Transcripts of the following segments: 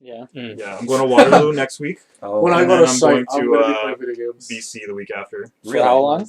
Yeah. Yeah, I'm going to Waterloo next week. When I go to I'm Shite, going I'm going to be playing video games. BC the week after. For how long?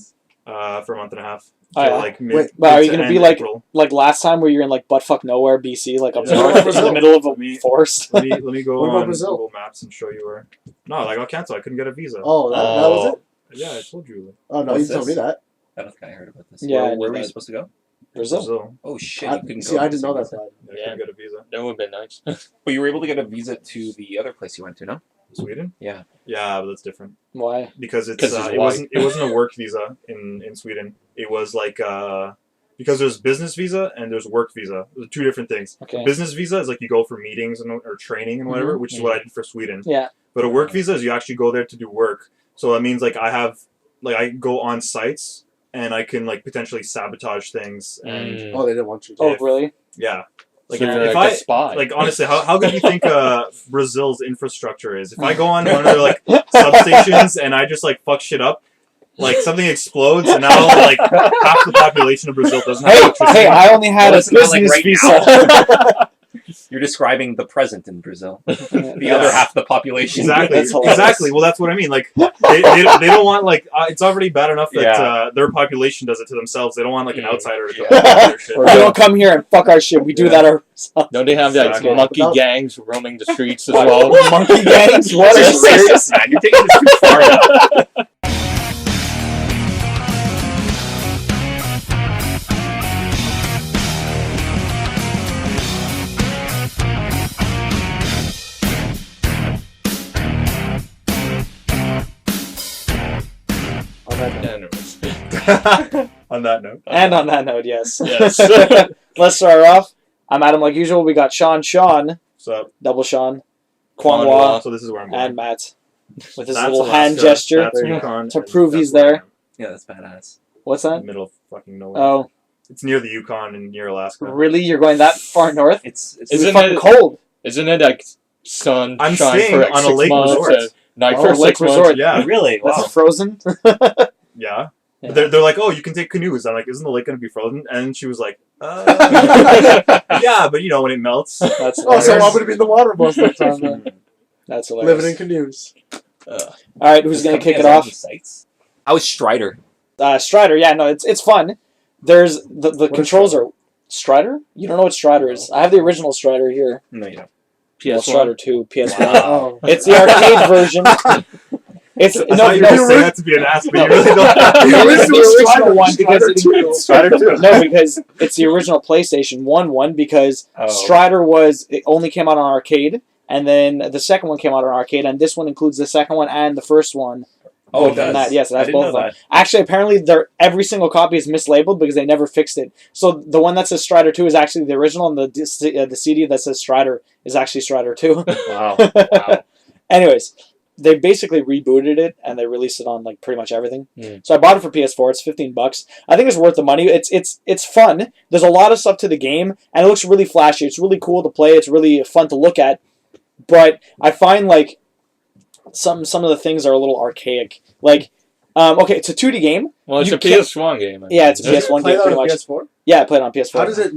For a month and a half. Oh, yeah. Like Wait, but are you gonna to be end April. like last time where you're in like buttfuck nowhere, BC, like up Yeah. north, in the middle of a forest? Let me go What about on Brazil? Google Maps and show you where. No, I got canceled. I couldn't get a visa. Oh, that was it? Yeah, I told you. Oh, no, you didn't tell me that. I don't think I heard about this. Yeah, I Where knew were you that. supposed to go? Brazil. Oh shit! You couldn't See, go. I didn't know that. Side. I couldn't get a visa. That would have been nice. But you were able to get a visa to the other place you went to, no? Sweden? Yeah. Yeah, but that's different. Why? Because he's it wasn't a work visa in Sweden. It was like because there's business visa and there's work visa. They're two different things. Okay. Business visa is like you go for meetings or training and whatever, which is what I did for Sweden. Yeah. But a work visa is you actually go there to do work. So that means like I go on sites and I can like potentially sabotage things and Oh, they didn't want you to. Oh, really? yeah. Like So you're if like I a spy. like honestly, how good do you think Brazil's infrastructure is? If I go on one of their like substations and I just like fuck shit up, like something explodes and now like half the population of Brazil doesn't have electricity. Hey, I only had a Listen, not like business right visa. You're describing the present in Brazil. The Yeah. other half of the population. Exactly. That's hilarious. Exactly. Well, that's what I mean. Like they don't want like it's already bad enough that their population does it to themselves. They don't want like an outsider to come and do their shit. You don't come here and fuck our shit. We do that ourselves. Don't they have like Exactly. monkey gangs roaming the streets as well? Monkey gangs? What Are are you you serious, man? You're taking this too far now. Anyways. On that note. And on that note, yes. Yes. Let's start off. I'm Adam, like usual. We got Shawn, So double Shawn, Quang Wa, so this is where I'm going. and Matt with his That's little Alaska, hand gesture that's Yukon, to and prove that's he's where I there. am. Yeah, that's badass. What's In that? the middle of fucking nowhere. Oh, It's near the Yukon and near Alaska. really? You're going that far north? It's It's fucking cold. Isn't it like sunshine I'm for staying like on a 6 lake months resort. and night Oh, for lake 6 months? resort. Yeah, really? Wow. That's frozen? yeah. Yeah. They're like, oh, you can take canoes. I'm like, isn't the lake going to be frozen? And she was like, yeah, but you know when it melts. That's Oh, so hilarious. I'm going to be in the water most of the time then. That's hilarious. Living in canoes. Alright, who's going to kick it off? Sites? I was Strider. Strider, yeah, no, it's fun. There's the What is controls are Strider? You don't know what Strider is. I have the original Strider here. No, you don't. Well, PS1. Strider 2, PS1. Wow. Oh. It's the arcade version. It's I no, thought you were going to say no, that to be an ass, but No. you really don't. it's the original Strider, one because Strider 2. Strider 2. no, because it's the original PlayStation 1 because Strider it only came out on arcade, and then the second one came out on arcade, and this one includes the second one and the first one. Oh, Both it does? on that, yes, it I has didn't both of know them. that. Actually, apparently, every single copy is mislabeled because they never fixed it. So the one that says Strider 2 is actually the original, and the CD that says Strider is actually Strider 2. Wow. Wow. Anyways, they basically rebooted it and they released it on like pretty much everything. Mm. So I bought it for PS4. It's $15. I think it's worth the money. It's fun. There's a lot of stuff to the game, and it looks really flashy. It's really cool to play. It's really fun to look at. But I find like some of the things are a little archaic. Like, okay, it's a 2D game. Well, it's You a can't- PS1 game. Yeah, it's a Did you PS1 play game that pretty on much. PS4? Yeah, I played it on PS4. How does it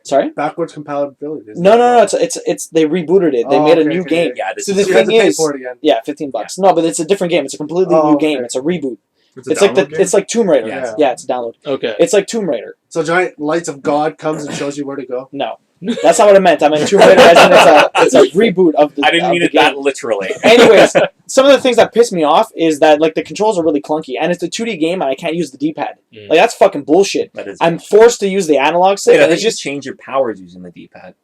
Sorry? backwards compatibility? No. It's they rebooted it. They Oh, made a okay, new okay, game. Yeah, this So is the So you have thing to pay is, for it again. yeah, $15. No, but it's a different game. It's a completely Oh, new game. okay. It's a reboot. It's a It's like download game? it's like Tomb Raider. Yeah. Yeah, it's a download. Okay. It's like Tomb Raider. So giant lights of God comes and shows you where to go. No, that's not what I meant. I meant Tomb Raider as in it's a reboot of the. I didn't of mean the it that game. literally. Anyways, some of the things that piss me off is that like the controls are really clunky, and it's a 2D game, and I can't use the D-pad. Mm. Like that's fucking bullshit. That is. I'm forced to use the analog stick, Wait, I and think it's you just change your powers using the D-pad.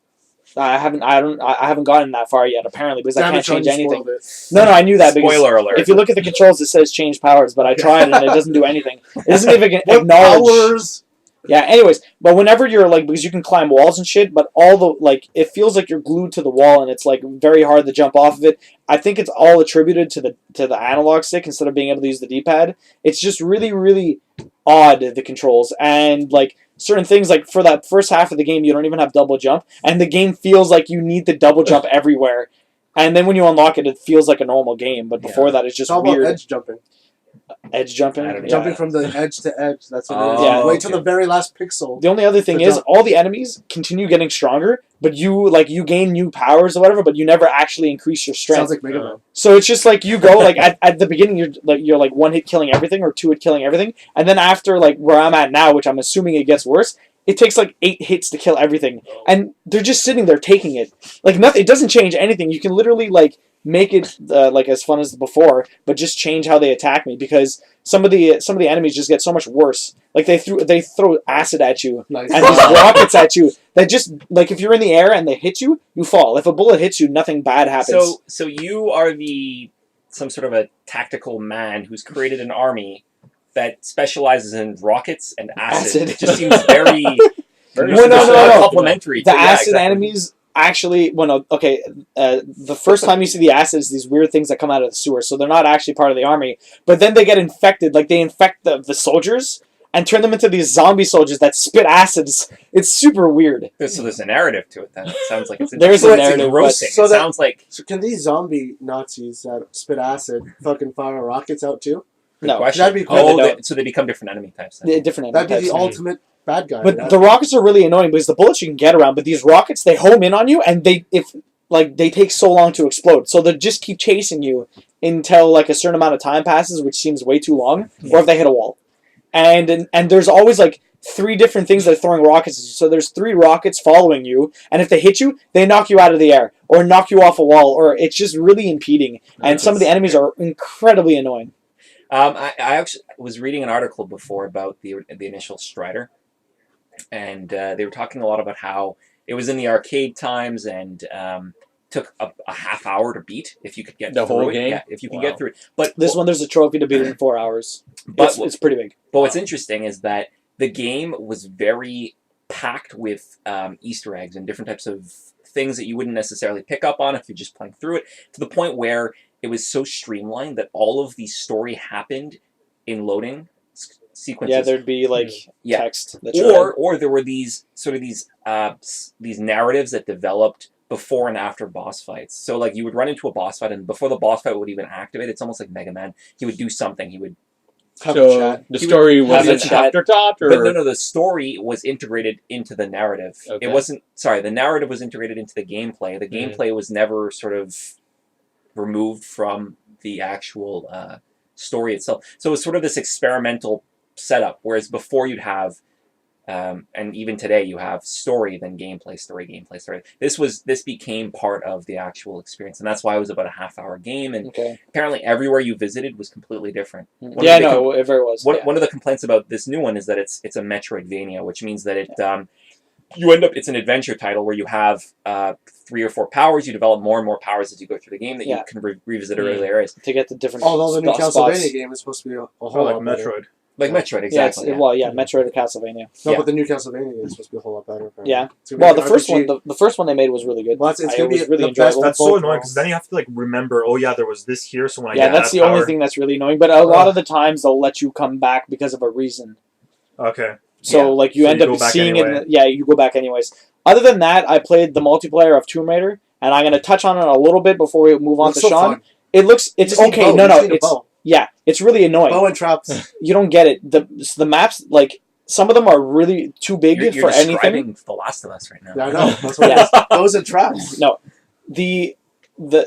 I haven't gotten that far yet. Apparently, because I Damn can't it, Sean, change you anything. spoiled it. No, I knew that because Spoiler alert. if you look at the controls, it says change powers, but I tried and it doesn't do anything. It doesn't even What acknowledge. powers? Yeah. Anyways, but whenever you're like, because you can climb walls and shit, but all the like, it feels like you're glued to the wall, and it's like very hard to jump off of it. I think it's all attributed to the analog stick instead of being able to use the D-pad. It's just really, really odd, the controls, and like certain things, like for that first half of the game, you don't even have double jump, and the game feels like you need the double jump everywhere. And then when you unlock it, it feels like a normal game, but before that, it's It's just all about weird. edge jumping. Edge jumping. I don't know. Jumping from the edge to edge. That's what it is. Yeah. Wait till okay. the very last pixel. The only other thing The is, jump. all the enemies continue getting stronger, but you gain new powers or whatever, but you never actually increase your strength. Sounds like Mega Man. So it's just like you go like at the beginning you're like one hit killing everything or two hit killing everything, and then after like where I'm at now, which I'm assuming it gets worse, it takes like 8 hits to kill everything, and they're just sitting there taking it. Like nothing, it doesn't change anything. You can literally like make it like as fun as before, but just change how they attack me because some of the enemies just get so much worse. Like they throw acid at you Nice. and these rockets at you that just like if you're in the air and they hit you, you fall. If a bullet hits you, nothing bad happens. So you are some sort of a tactical man who's created an army that specializes in rockets and acid. Acid. It just seems very No. complimentary. The to- yeah, acid exactly. enemies actually, the first time you see the acid is these weird things that come out of the sewer, so they're not actually part of the army. But then they get infected, like they infect the soldiers and turn them into these zombie soldiers that spit acids. It's super weird. So there's a narrative to it then. It sounds like it's There's a interesting. narrative, It's engrossing. but- so It that- sounds like So can these zombie Nazis that spit acid fucking fire rockets out too? good No, question. that'd be cool. Oh, No. so they become different enemy types then. they're different. That'd be types. the ultimate bad guy. But right? the rockets are really annoying because the bullets you can get around, but these rockets they home in on you and they take so long to explode, so they just keep chasing you until like a certain amount of time passes, which seems way too long, or if they hit a wall. And there's always like 3 different things that are throwing rockets at you. So there's 3 rockets following you, and if they hit you, they knock you out of the air or knock you off a wall, or it's just really impeding. And some of the enemies are incredibly annoying. I actually was reading an article before about the initial Strider, and they were talking a lot about how it was in the arcade times and took a half hour to beat if you could get The through whole it. game? Yeah, if you can Wow. get through it. But This one, there's a trophy to beat it in 4 hours. But It's pretty big. But what's interesting is that the game was very packed with Easter eggs and different types of things that you wouldn't necessarily pick up on if you're just playing through it, to the point where it was so streamlined that all of the story happened in loading sequences. Yeah, there'd be like Yeah. text. That you read. or there were these narratives that developed before and after boss fights. So like you would run into a boss fight, and before the boss fight would even activate, it's almost like Mega Man. He would do something. He would. Have a So chat. the story have was a an chat. afterthought, or But no, the story was integrated into the narrative. Okay. It wasn't. Sorry, the narrative was integrated into the gameplay. The gameplay was never sort of removed from the actual story itself. So it was sort of this experimental setup. Whereas before you'd have, and even today you have story, then gameplay, story, gameplay, story. This became part of the actual experience, and that's why it was about a half-hour game. And Okay. apparently everywhere you visited was completely different. One Yeah, of the no, it very was. One, yeah. one of the complaints about this new one is that it's a Metroidvania, which means that you end up, it's an adventure title where you have 3 or 4 powers. You develop more and more powers as you go through the game that Yeah. you can revisit early areas. To get the different Although the new spots. Castlevania game is supposed to be a whole Or like lot better. Metroid. Like Metroid, Yeah, it's, exactly. yeah. well, yeah, Metroid or Castlevania. No, Yeah. but the new Castlevania game is supposed to be a whole lot better. apparently. Yeah. It's gonna be Well, an the first RPG. one, the first one they made was really good. Well, it's It gonna be was really the enjoyable. best. That's both so annoying worlds. because then you have to like remember. Oh yeah, there was this here. So when I Yeah, get that's that the only power- thing that's really annoying. But a lot of the times they'll let you come back because of a reason. Okay. So Yeah. like you So end you up go back seeing anyway. it. Yeah, you go back anyways. Other than that, I played the multiplayer of Tomb Raider, and I'm gonna touch on it a little bit before we move on Looks to so Shawn. fun. It's You just need okay. bow. No, You no, just need a it's bow. yeah, it's really annoying. Bow and traps. You don't get it. The maps, like some of them are really too big You're for anything. describing The Last of Us right now. Yeah, I know. That's what Yeah. it is. Bows and traps. No, the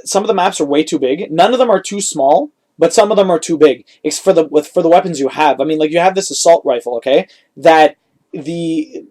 some of the maps are way too big. None of them are too small, but some of them are too big. It's for the weapons you have. I mean, like you have this assault rifle, okay? That the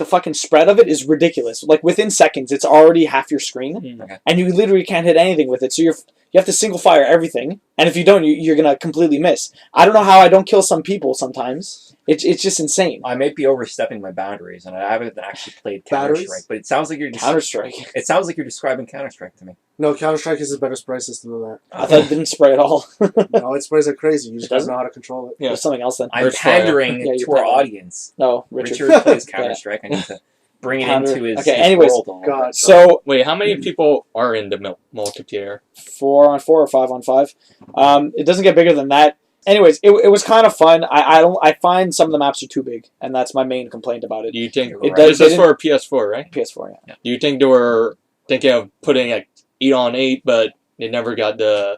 fucking spread of it is ridiculous. Like within seconds, it's already half your screen, Okay. and you literally can't hit anything with it. So you have to single fire everything, and if you don't, you're gonna completely miss. I don't know how I don't kill some people sometimes. It's just insane. I might be overstepping my boundaries, and I haven't actually played Batteries? Counter-Strike, but it sounds like Counter Strike. It sounds like you're describing Counter-Strike to me. No, Counter-Strike is a better spray system than that. I thought it didn't spray at all. No, it sprays like crazy. You just don't doesn't? know how to control it. Yeah. There's something else then. I'm First fire. pandering Yeah, you're to our pandering. audience. No, Richard. Richard plays Counter-Strike. I need to bring it Counter- into his, okay, his anyways, world a little bit. God. So wait, how many people are in the multiplayer? 4-on-4 or 5-on-5. It doesn't get bigger than that. Anyways, it was kind of fun. I find some of the maps are too big, and that's my main complaint about it. Do you think It does- this they is didn't- for PS4, right? PS4, yeah. Do you think they were thinking of putting like 8-on-8, but they never got the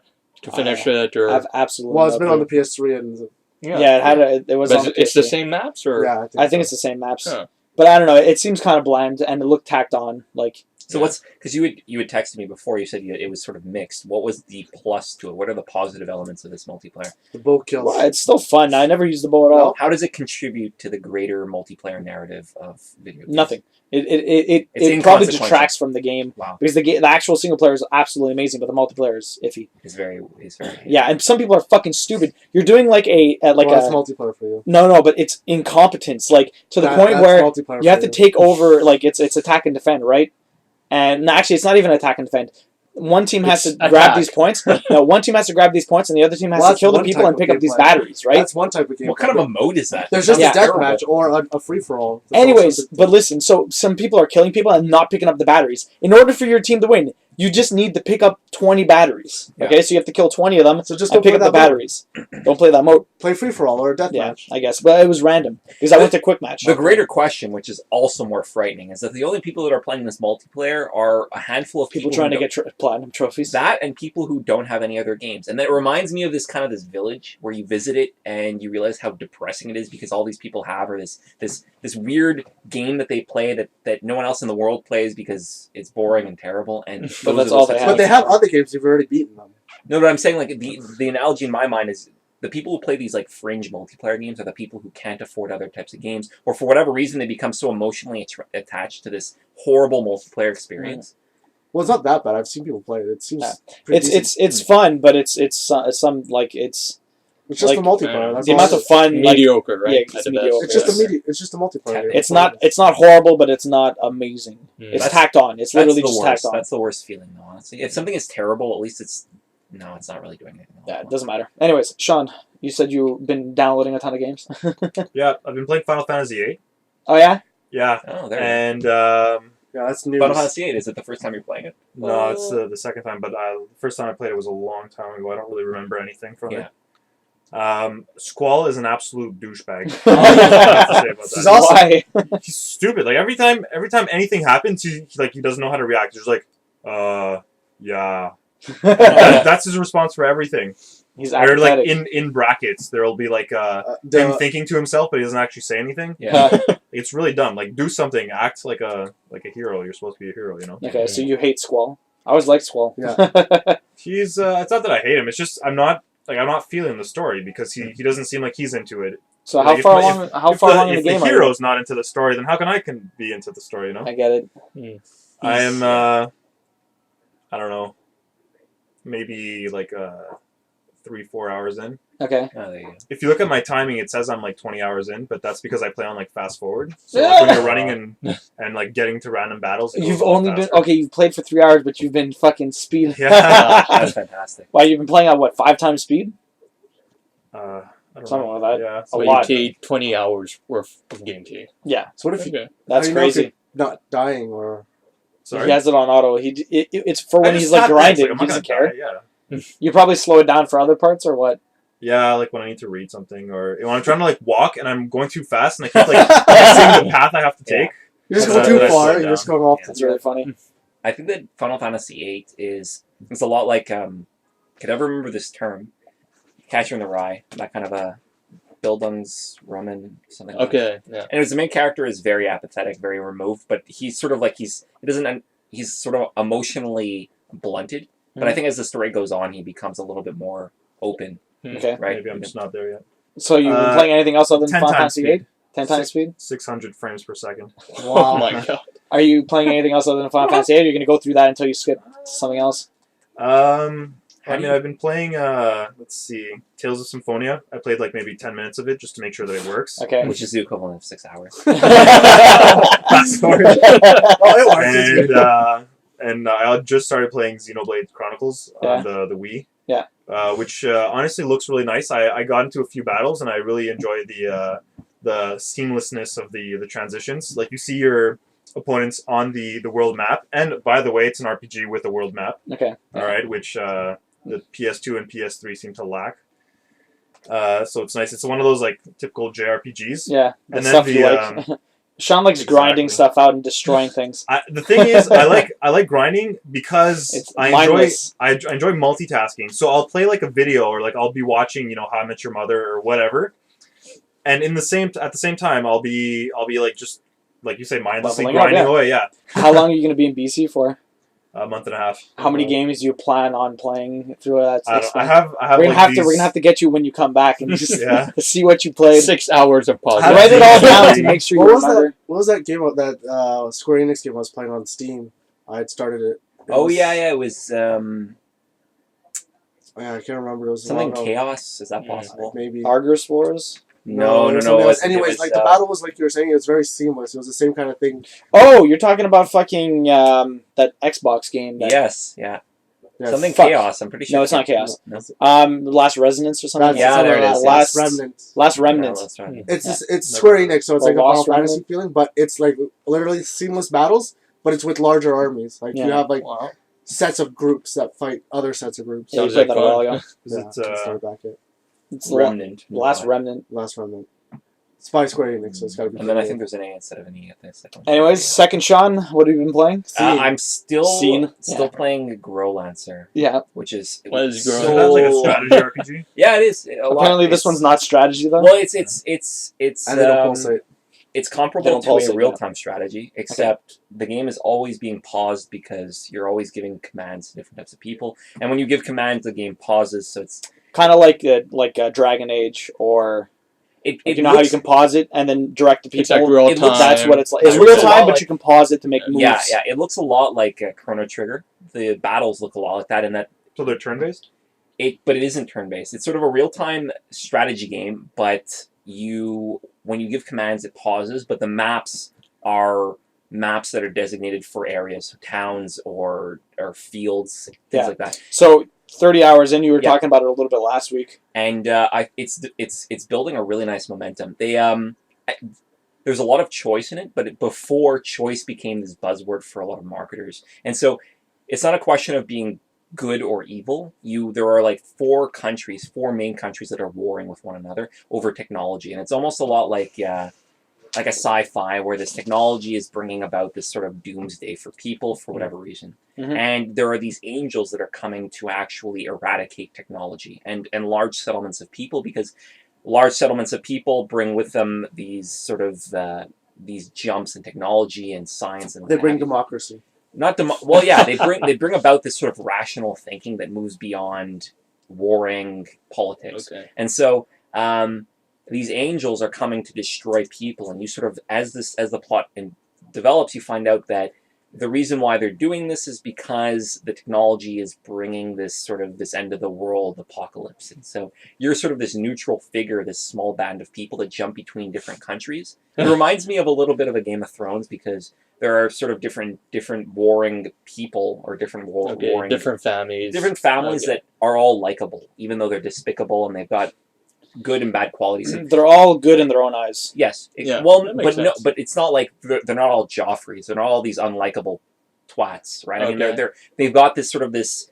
to finish it, or I've absolutely. Well, it's no been on the clue. PS3 and Yeah, it had it was But on the it's the PS3. same maps, or yeah, I think so. it's the same maps, Huh. but I don't know. It seems kind of bland and it looked tacked on. Like So what's because you had texted me before, you said it was sort of mixed. What was the plus to it? What are the positive elements of this multiplayer? The bow kills. well, it's still fun. I never used the bow at all. How does it contribute to the greater multiplayer narrative of video games? Nothing. It It's probably inconsequential. detracts from the game Wow, because the actual single player is absolutely amazing, but the multiplayer is iffy. it's very Yeah, and some people are fucking stupid. You're doing like Well, that's multiplayer for you. no, but it's incompetence, like to the That- point that's where multiplayer you have for to take over. Like it's attack and defend, right? And no, actually, it's not even attack and defend. One team has It's to grab attack. these points. No, one team has to grab these points, and the other team has Well, to kill the that's people one and type pick of up these gameplay. batteries, right? That's one type of game. What kind of a mode is that? There's just Yeah. a death match or a free for all. Anyways, but listen, so some people are killing people and not picking up the batteries. In order for your team to win, you just need to pick up 20 batteries. Yeah. Okay, so you have to kill 20 of them so just and don't pick play up the that mode. batteries. Don't play that mode. Play free for all or a death Yeah, match. I guess. But it was random because I went to quick match. The greater question, which is also more frightening, is that the only people that are playing this multiplayer are a handful of People people trying who to get platinum trophies. that and people who don't have any other games. And that reminds me of this village where you visit it and you realize how depressing it is because all these people have are this weird game that they play that no one else in the world plays because it's boring and terrible. And But those that's are all the they types have. of But they people- have other games. You've already beaten them. No, but I'm saying like the analogy in my mind is the people who play these like fringe multiplayer games are the people who can't afford other types of games, or for whatever reason they become so emotionally attached to this horrible multiplayer experience. Well, it's not that bad. I've seen people play it. It seems Yeah. pretty It's fun, but it's some like it's It's just like, a multiplayer. That's the all amount it of is. fun. Like mediocre, right? yeah, At it's the mediocre. It's just yes. It's just a multiplayer. game. It's not horrible, but it's not amazing. Mm. It's That's- tacked on. It's That's literally the just worst. tacked on. That's the worst feeling, though. Honestly, if something is terrible, at least it's not really doing anything. Yeah, it doesn't matter. Anyways, Shawn, you said you've been downloading a ton of games. Yeah, I've been playing Final Fantasy VIII. Oh yeah. Yeah, Oh, there. and Yeah, that's news. Final Fantasy VIII. Is it the first time you're playing it? no, it's the second time. But the first time I played it was a long time ago. I don't really remember anything from Yeah. it. Squall is an absolute douchebag. Oh, I have to say about He's that. awesome. Why? He's stupid. Like every time anything happens, he doesn't know how to react. He's just like, yeah. That's his response for everything. He's Or like apathetic. in brackets, there'll be like him The, thinking to himself, but he doesn't actually say anything. Yeah. It's really dumb. Like do something. Act like a hero. You're supposed to be a hero. You know. Okay, so you hate Squall. I always liked Squall. Yeah. He's. It's not that I hate him. It's just I'm not feeling the story because he doesn't seem like he's into it. So Like, how if far my- along? How if far the, along in if the game the are you? hero's not into the story, then how can I be into the story? You know. I get it. I am. I don't know. Maybe like 3-4 hours in. Okay. Oh, there you go. If you look at my timing, it says I'm like 20 hours in, but that's because I play on like fast forward. So like when you're running and like getting to random battles, it goes You've a lot only been faster. okay. You've played for 3 hours, but you've been fucking speed. Yeah. That's fantastic. Why you've been playing at what 5 times speed? I don't Something know. like that. Yeah. A So lot. you played 20 hours worth of gameplay. Yeah, so what if you? Okay. that's how do you know if crazy. you're not dying or? Sorry. He has it on auto. It's for I when just he's like tap grinding. X, like, He I'm doesn't not gonna care. die, Yeah. You probably slow it down for other parts or what? Yeah, like when I need to read something or when I'm trying to like walk and I'm going too fast and I keep like guessing the path I have to take. You're just That's going what I too far. slow You're down. just going off. That's really funny. I think that Final Fantasy VIII is it's a lot like could ever remember this term, Catcher in the Rye, that kind of a Bildungsroman, something like that. Okay. Yeah. And his main character is very apathetic, very removed, but he's sort of like he's sort of emotionally blunted. But I think as the story goes on, he becomes a little bit more open, Okay. right? Maybe I'm just not there yet. So you've been playing anything else other than 10 Final times Fantasy speed. VIII? 10 times speed? 600 frames per second. Oh my god. Are you playing anything else other than Final Fantasy VIII? Or are you going to go through that until you skip to something else? I've been playing, let's see, Tales of Symphonia. I played like maybe 10 minutes of it just to make sure that it works. Okay. Which is the equivalent of 6 hours. Fast forward. Oh, it works. It's good. And I just started playing Xenoblade Chronicles on Yeah. the Wii. Yeah. Which honestly looks really nice. I got into a few battles and I really enjoyed the seamlessness of the transitions. Like you see your opponents on the world map, and by the way, it's an RPG with a world map. Okay. All right, which the PS2 and PS3 seem to lack. So it's nice. It's one of those like typical JRPGs. Yeah. And The then stuff you like. Shawn likes grinding Exactly. stuff out and destroying things. The thing is, I like grinding because It's I mindless. enjoy multitasking. So I'll play like a video, or like I'll be watching, How I Met Your Mother or whatever, and at the same time I'll be like just like you say, mindlessly Leveling up, grinding yeah. away. Yeah, How long are you going to be in BC for? a month and a half. How many games do you plan on playing through that? I have We're gonna like have these, to. We're gonna have to get you when you come back and just Yeah. see what you played. 6 hours of pause. How Write it all Yeah. down to make sure you What was remember. that? What was that game? That Square Enix game I was playing on Steam. I had started it. It was Yeah, I can't remember. It was a something while ago. chaos. Is that possible? Maybe. Argus Wars. No. it was It something else. was, Anyways, it was, like the battle was like you were saying, it was very seamless. It was the same kind of thing. Oh, you're talking about fucking that Xbox game. That, yes, yeah. Yes. Something Fuck. chaos. I'm pretty sure. No, it's not Chaos. No. Last Resonance or something. That's Yeah, there it is, yeah. Last Remnant. Last Yeah, Remnant. that's right. It's Yeah. just, it's Square Enix, so it's The like a Final Lost Fantasy Remnant? feeling, but it's like literally seamless battles, but it's with larger armies. Like you Yeah. have like Wow. sets of groups that fight other sets of groups. Yeah, you Sounds played like that a while fun. ago. Is Yeah, it, I started back yet. It's Remnant. Last Remnant. Last Remnant. It's by Square Enix, so it's gotta be. And then I pretty think good. there's an A instead of an E at this. Anyways, second Sean, what have you been playing? I'm still Scene. Yeah. playing Growlancer, Yeah. which is What is So Growlancer? that's like a strategy RPG. Yeah, it is. A lot. Apparently, this It's- one's not strategy though. Well, it's And they don't pulsate. it's They comparable don't to pulsate, a real-time strategy, except the game is always being paused because you're always giving commands to different types of people, and when you give commands, the game pauses. So it's Kind of like Dragon Age, or it you know how you can pause it and then direct the It's like people. real It looks- time. That's what it's like. It's It real looks a time, lot but like- you can pause it to make moves. yeah. It looks a lot like Chrono Trigger. The battles look a lot like that, in that So they're turn based. but it isn't turn-based. It's sort of a real-time strategy game, but when you give commands, it pauses, but the maps are maps that are designated for areas, so towns or fields, things Yeah. like that. So 30 hours in, you were Yeah. talking about it a little bit last week. And it's building a really nice momentum. There's a lot of choice in it, but before, choice became this buzzword for a lot of marketers, and so it's not a question of being good or evil. There are like four main countries that are warring with one another over technology, and it's almost a lot like a sci-fi where this technology is bringing about this sort of doomsday for people for whatever reason. Mhm. And there are these angels that are coming to actually eradicate technology and large settlements of people, because large settlements of people bring with them these sort of these jumps in technology and science and what They have bring you. democracy. Well, yeah, they bring about this sort of rational thinking that moves beyond warring politics. Okay. And so these angels are coming to destroy people, and you sort of, as the plot develops, you find out that the reason why they're doing this is because the technology is bringing this end of the world apocalypse. And so you're sort of this neutral figure, this small band of people that jump between different countries. It reminds me of a little bit of a Game of Thrones, because there are sort of different warring people, or different warring Different families. different families Okay. that are all likable, even though they're despicable and they've got good and bad qualities. They're all good in their own eyes. Yes. Yeah, Well, that makes but no, sense. but it's not like they're not all Joffreys. They're not all these unlikable twats, right? I mean, Okay. they've got this sort of this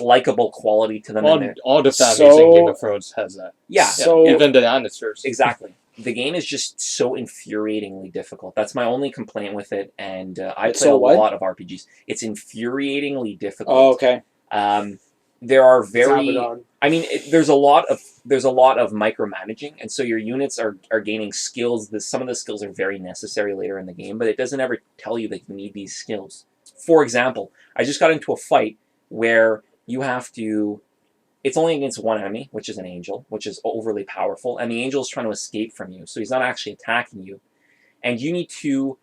likable quality to them. All the families So- in Game of Thrones has that. Yeah, So- Even the Lannisters. exactly. The game is just so infuriatingly difficult. That's my only complaint with it, and I It's play so a what? lot of RPGs. It's infuriatingly difficult. Oh, okay. There are It's very. Abaddon. I mean, there's a lot of micromanaging, and so your units are gaining skills. Some of the skills are very necessary later in the game, but it doesn't ever tell you that you need these skills. For example, I just got into a fight where you have to. It's only against one enemy, which is an angel, which is overly powerful, and the angel is trying to escape from you, so he's not actually attacking you, and you need to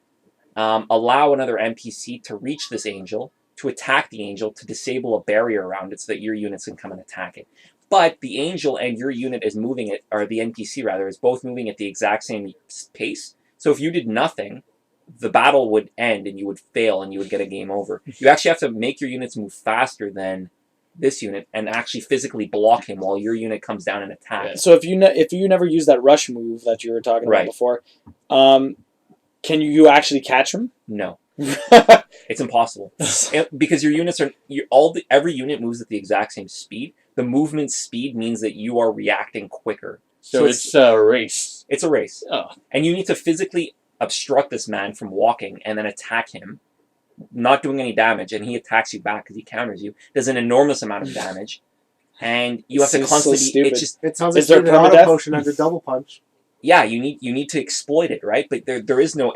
allow another NPC to reach this angel, to attack the angel, to disable a barrier around it so that your units can come and attack it. But the angel and your unit is moving it, or the NPC rather, is both moving at the exact same pace. So if you did nothing, the battle would end and you would fail and you would get a game over. You actually have to make your units move faster than this unit and actually physically block him while your unit comes down and attacks. So if you never use that rush move that you were talking Right. about before, can you actually catch him? No, it's impossible. Because your units are every unit moves at the exact same speed. The movement speed means that you are reacting quicker. So it's a race. It's a race, Oh. and you need to physically obstruct this man from walking and then attack him, not doing any damage, and he attacks you back because he counters you, does an enormous amount of damage, and you have to Seems so constantly. stupid. It's just It sounds Is like there an auto permadeath? potion under double punch. yeah, you need to exploit it, right? But there is no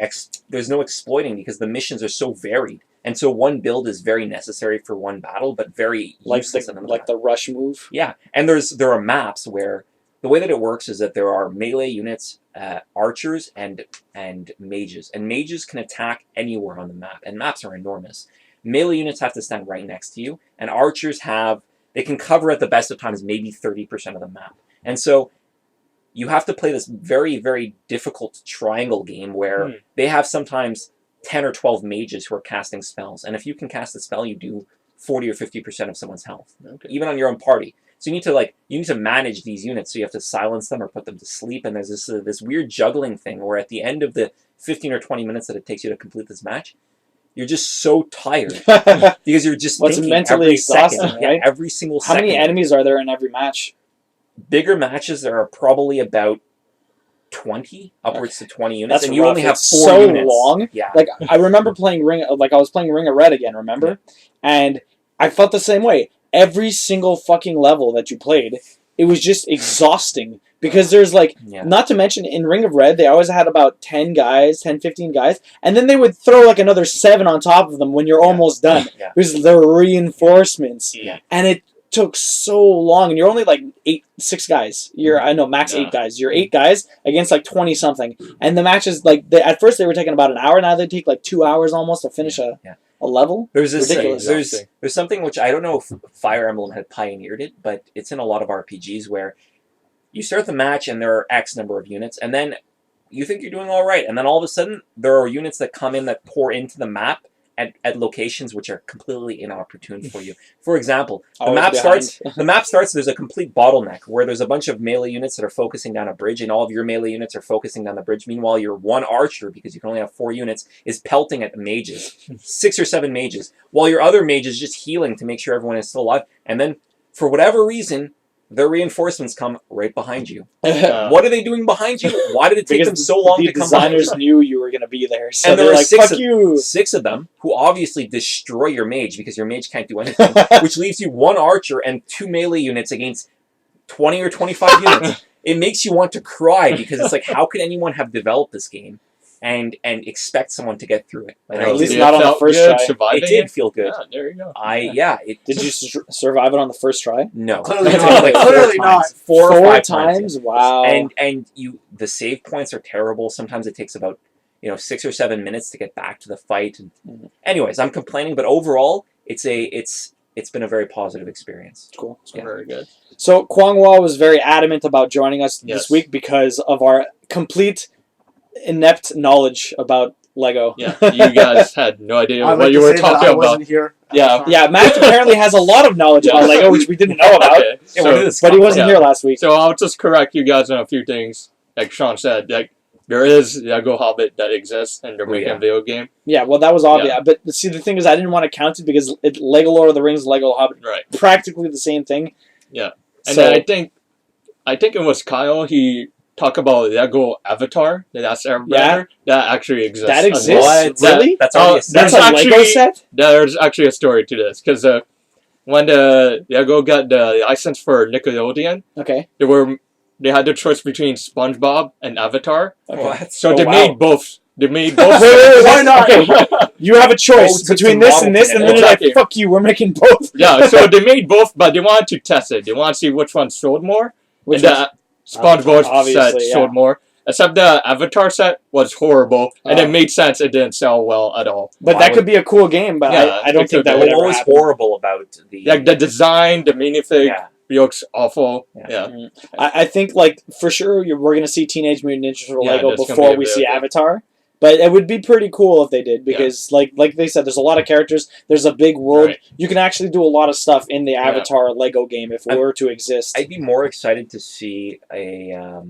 there's no exploiting because the missions are so varied, and so one build is very necessary for one battle, but very Like useless in another. the rush move. Yeah, and there are maps where the way that it works is that there are melee units, archers, and mages, and mages can attack anywhere on the map, and maps are enormous. Melee units have to stand right next to you, and archers they can cover at the best of times maybe 30% of the map, and so you have to play this very, very difficult triangle game where they have sometimes 10 or 12 mages who are casting spells, and if you can cast a spell, you do 40 or 50% of someone's health, even on your own party. So you need to manage these units. So you have to silence them or put them to sleep. And there's this weird juggling thing where at the end of the 15 or 20 minutes that it takes you to complete this match, you're just so tired because you're just What's thinking mentally every exhausting, second, right? every single How second. many enemies are there in every match? Bigger matches, there are probably about 20, upwards to 20 units, That's and you rough. only have It's 4 so units. long. Yeah. Like I remember playing I was playing Ring of Red again, remember? And I felt the same way. Every single fucking level that you played, it was just exhausting because there's Yeah. not to mention in Ring of Red, they always had about 10 guys, 10, 15 guys, and then they would throw like another 7 on top of them when you're almost done. Yeah. Because they're reinforcements. Yeah. And it took so long, and you're only like 6 guys. I know max 8 guys. You're 8 guys against like 20 something, and the matches at first they were taking about an hour. Now they take like 2 hours almost to finish a level. There's this Ridiculous. there's something which I don't know if Fire Emblem had pioneered it, but it's in a lot of RPGs where you start the match and there are X number of units, and then you think you're doing all right, and then all of a sudden there are units that come in that pour into the map at locations which are completely inopportune for you. For example, the map starts. There's a complete bottleneck where there's a bunch of melee units that are focusing down a bridge, and all of your melee units are focusing down the bridge. Meanwhile, your one archer, because you can only have 4 units, is pelting at the mages, 6 or 7 mages, while your other mage is just healing to make sure everyone is still alive. And then, for whatever reason, their reinforcements come right behind you. What are they doing behind you? Why did it take them so long to come behind you? The designers knew you were going to be there, so And there they're are like, 6 fuck you. 6 of them who obviously destroy your mage because your mage can't do anything, which leaves you 1 archer and 2 melee units against 20 or 25 units. It makes you want to cry because it's like, how could anyone have developed this game and expect someone to get through it? And At I least did. not on the first try. It did feel good. Yeah, there you go. Did you survive it on the first try? No. Clearly It took not. like 4 Clearly times. not. 4 or 5 times? Wow. And the save points are terrible. Sometimes it takes about 6 or 7 minutes to get back to the fight. And anyways, I'm complaining, but overall, it's been a very positive experience. Cool. So very good. So Quang Wa was very adamant about joining us Yes. this week because of our complete inept knowledge about Lego. Yeah, you guys had no idea I'd what like you to were say that talking I about. wasn't here. Yeah. Yeah, Matt apparently has a lot of knowledge about Lego, which we didn't know about, Okay, Yeah, where did so, this but he come wasn't Yeah. here last week. so I'll just correct you guys on a few things. Like Shawn said, like there is Lego Hobbit that exists, and they're making a video game. Yeah, well, that was obvious. But see, the thing is, I didn't want to count it because Lego Lord of the Rings, Lego Hobbit, Right. practically the same thing. Yeah. And So, then I think it was Kyle. He talked about Lego Avatar, the Last Airbender. That actually exists. That as exists? well. What? Really? That's already a that's there's a Lego actually- set? There's actually a story to this because when the Lego got the license for Nickelodeon, Okay. they had the choice between SpongeBob and Avatar. Okay. What? So Oh, they wow. made both. They made Wait, both. why not? Okay. You have a choice Oh, between some this novel and this, and then thing. they're Exactly. like, fuck you, we're making both. Yeah, so they made both, but they wanted to test it. They wanted to see which one sold more. Which and was- the SpongeBob set obviously, yeah. sold more. Except the Avatar set was horrible, and it made sense. It didn't sell well at all. But Why that would- could be a cool game, but Yeah, I don't it think could that be. would What ever was happen. horrible about the... Like the design, the minifig looks awful. Yeah. Yeah. I think, like, for sure, we're going to see Teenage Mutant Ninja Turtle Yeah, Lego that's gonna before be a we video see game. Avatar. But it would be pretty cool if they did, because, like they said, there's a lot of characters. There's a big world. Right. You can actually do a lot of stuff in the Avatar Lego game if it were to exist. I'd be more excited to see a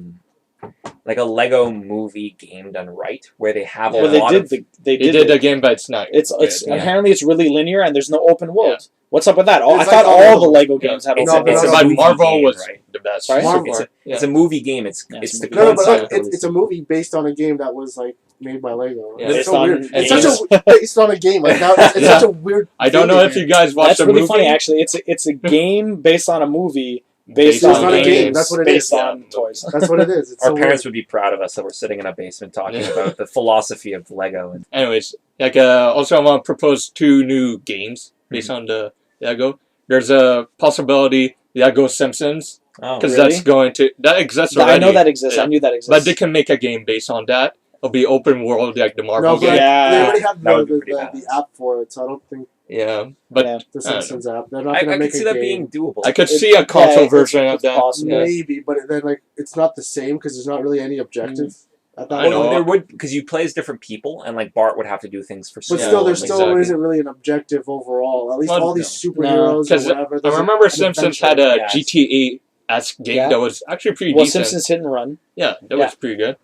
Lego movie game done right, where they have a Well, they lot did. of... They They did. did the game, but it's not. It's good. apparently it's really linear and there's no open world. What's up with that? I It's thought like all all the of Lego games had It's open No, a worlds. no, movie But Marvel game, was right? the best. Sorry? so Marvel. far. It's a movie game. It's Yeah, it's it's the a movie. No, but concept. it's a movie based on a game that was like made by Lego. Yeah. It's Based so on weird. It's games. such a based on a game. Like now, it's Yeah. such a weird. I don't know if you guys watched That's the really movie. funny, actually. It's a game based on a movie based Based on It's not a game. games That's what it based is. on toys. That's what it is. It's Our so parents weird. would be proud of us that we're sitting in a basement talking Yeah. about the philosophy of Lego. And Anyways, also I want to propose 2 new games based on the Lego. There's a possibility Lego Simpsons because Really? that exists I already. know that exists. Yeah. I knew that exists. But they can make a game based on that. It'll be open world like the Marvel No, but game. Yeah. they already have That would be the, pretty the, badass. the app for it, so I don't think Yeah, but Yeah. the I don't Simpsons app. They're not I going to could make see a that game. being doable. I could It- see a console yeah, it's- version it's of that. possible. Yeah. Maybe, but then like it's not the same because there's not really any objective at that I point. know. Well, there would because you play as different people, and like Bart would have to do things for. But Yeah, still, there exactly. still isn't really an objective overall. At least Well, all these no. superheroes or 'Cause whatever. I there's remember an Simpsons adventure. had a Yes. GTA-esque game Yeah. that was actually pretty Well, decent. Simpsons Hit and Run. Yeah, that Yeah. was pretty good.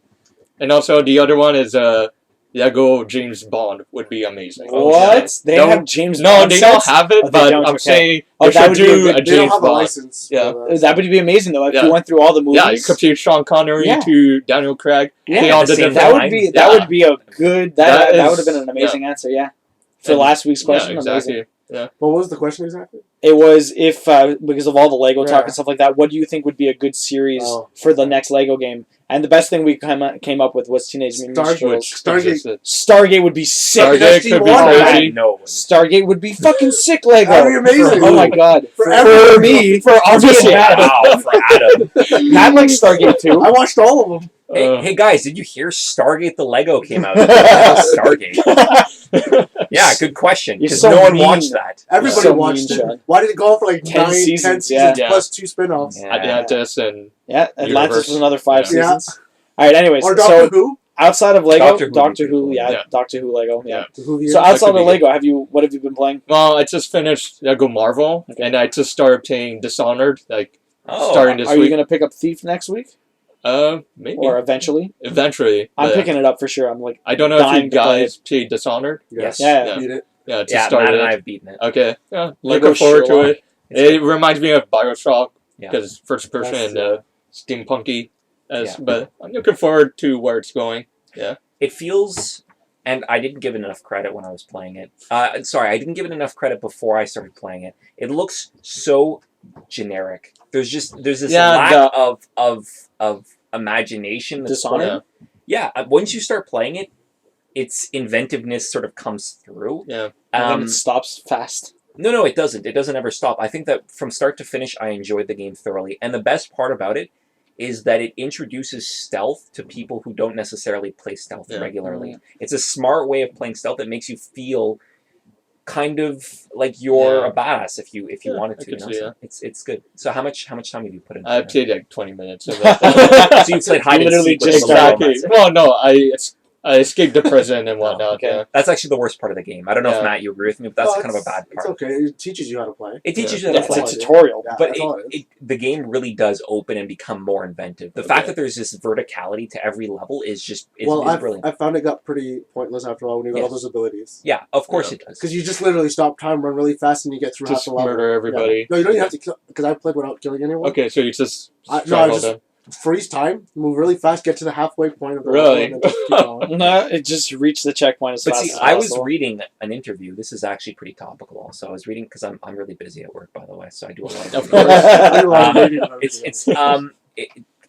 And also the other one is Lego James Bond would be amazing. What? They No, have James No, Bond they sets? don't have it, Oh, they but don't? I'm Okay. saying Oh, they that should would be a do good- a They don't James have a Bond. license. Yeah. for that. That would be amazing, though, if Yeah. you went through all the movies. Yeah, you could see Sean Connery Yeah. to Daniel Craig. Yeah, They all at the did same different- that time. would be a good That that is- would have been an amazing answer. Yeah, for And- last week's question, Yeah, amazing. exactly. What was the question exactly? It was if because of all the Lego talk Yeah. and stuff like that, what do you think would be a good series Oh. for the next Lego game? And the best thing we came up with was Teenage Mutant Ninja Turtles. Stargate. Existed. Stargate would be sick. Stargate could be SG-1, man. crazy. No. Stargate would be fucking sick, Lego. That'd be amazing. Oh my god. For For everyone. me, for obviously Matt. Wow, for Adam. Matt likes Stargate too. I watched all of them. Hey guys, did you hear Stargate the Lego came out? What the hell is Stargate? Yeah, good question. You're Because so no one mean. watched that. Everybody So watched mean, it. Shawn. Why did it go on for like 10 10 seasons, seasons yeah. plus 2 spin-offs? Yeah. Atlantis and Yeah, Atlantis Universe. was another 5 Yeah. seasons. All right. Anyways, Or so Doctor Who? outside of Lego, Doctor Who Doctor would be Who, cool. yeah, Yeah. Doctor Who, Lego, yeah. Who So That outside could of be Lego, what have you been playing? well, I just finished Lego Marvel, Okay. and I just started playing Dishonored, like Oh, starting this Are you week. gonna pick up Thief next week Maybe or eventually? eventually. I'm but picking it up for sure. I'm like, I don't know if dying you to play guys played Dishonored. Yes. yeah, Yeah. Beat it. Yeah, just yeah, Matt started. and I it. have beaten it. Okay, yeah, Lego looking forward to Sherlock. it. It's It good. reminds me of Bioshock Yeah. because first person That's- and steampunky. Yeah. But I'm looking forward to where it's going. It feels, and I didn't give it enough credit when I was playing it. Sorry, I didn't give it enough credit before I started playing it. It looks so generic. There's this Yeah, lack of imagination. That's Dishonored? Yeah. once you start playing it, its inventiveness sort of comes through. Yeah, and then Um, it stops fast. No, it doesn't. It doesn't ever stop. I think that from start to finish, I enjoyed the game thoroughly. And the best part about it is that it introduces stealth to people who don't necessarily play stealth Yeah. regularly. It's a smart way of playing stealth that makes you feel kind of like you're Yeah. a badass if you Yeah, wanted I to. could You know? see So that. it's good. So how much time have you put in? I played like 20 minutes of it. So you played hide and Literally seek with just the Lego Exactly. Master. Well, no, I escaped the prison and whatnot. okay. Yeah. That's actually the worst part of the game. I don't know if Yeah. Matt you agree with me, but that's Well, kind of a bad It's part. okay. It teaches you how to play. It teaches Yeah. you how to It's play. a tutorial. Yeah, But that's all it is. the game really does open and become more inventive. The Okay. fact that there's this verticality to every level is just is brilliant. I found it got pretty pointless after all when you got all Yes. those abilities. Yeah, of course Yeah. it does. Because you just literally stop time, run really fast, and you get through Just half the level. murder everybody. Yeah. No, you don't even have to kill, because I played without killing anyone. Okay, so you just I struggle just them. freeze time, move really fast, get to the halfway point of the Really? level, and then just keep going. No, it just reached the checkpoint as But fast see, as I was possible. reading an interview. This is actually pretty topical. Also, I was reading because I'm really busy at work, by the way, so I do a lot of. Of reading. course. I do a lot of Um, reading on It's everything.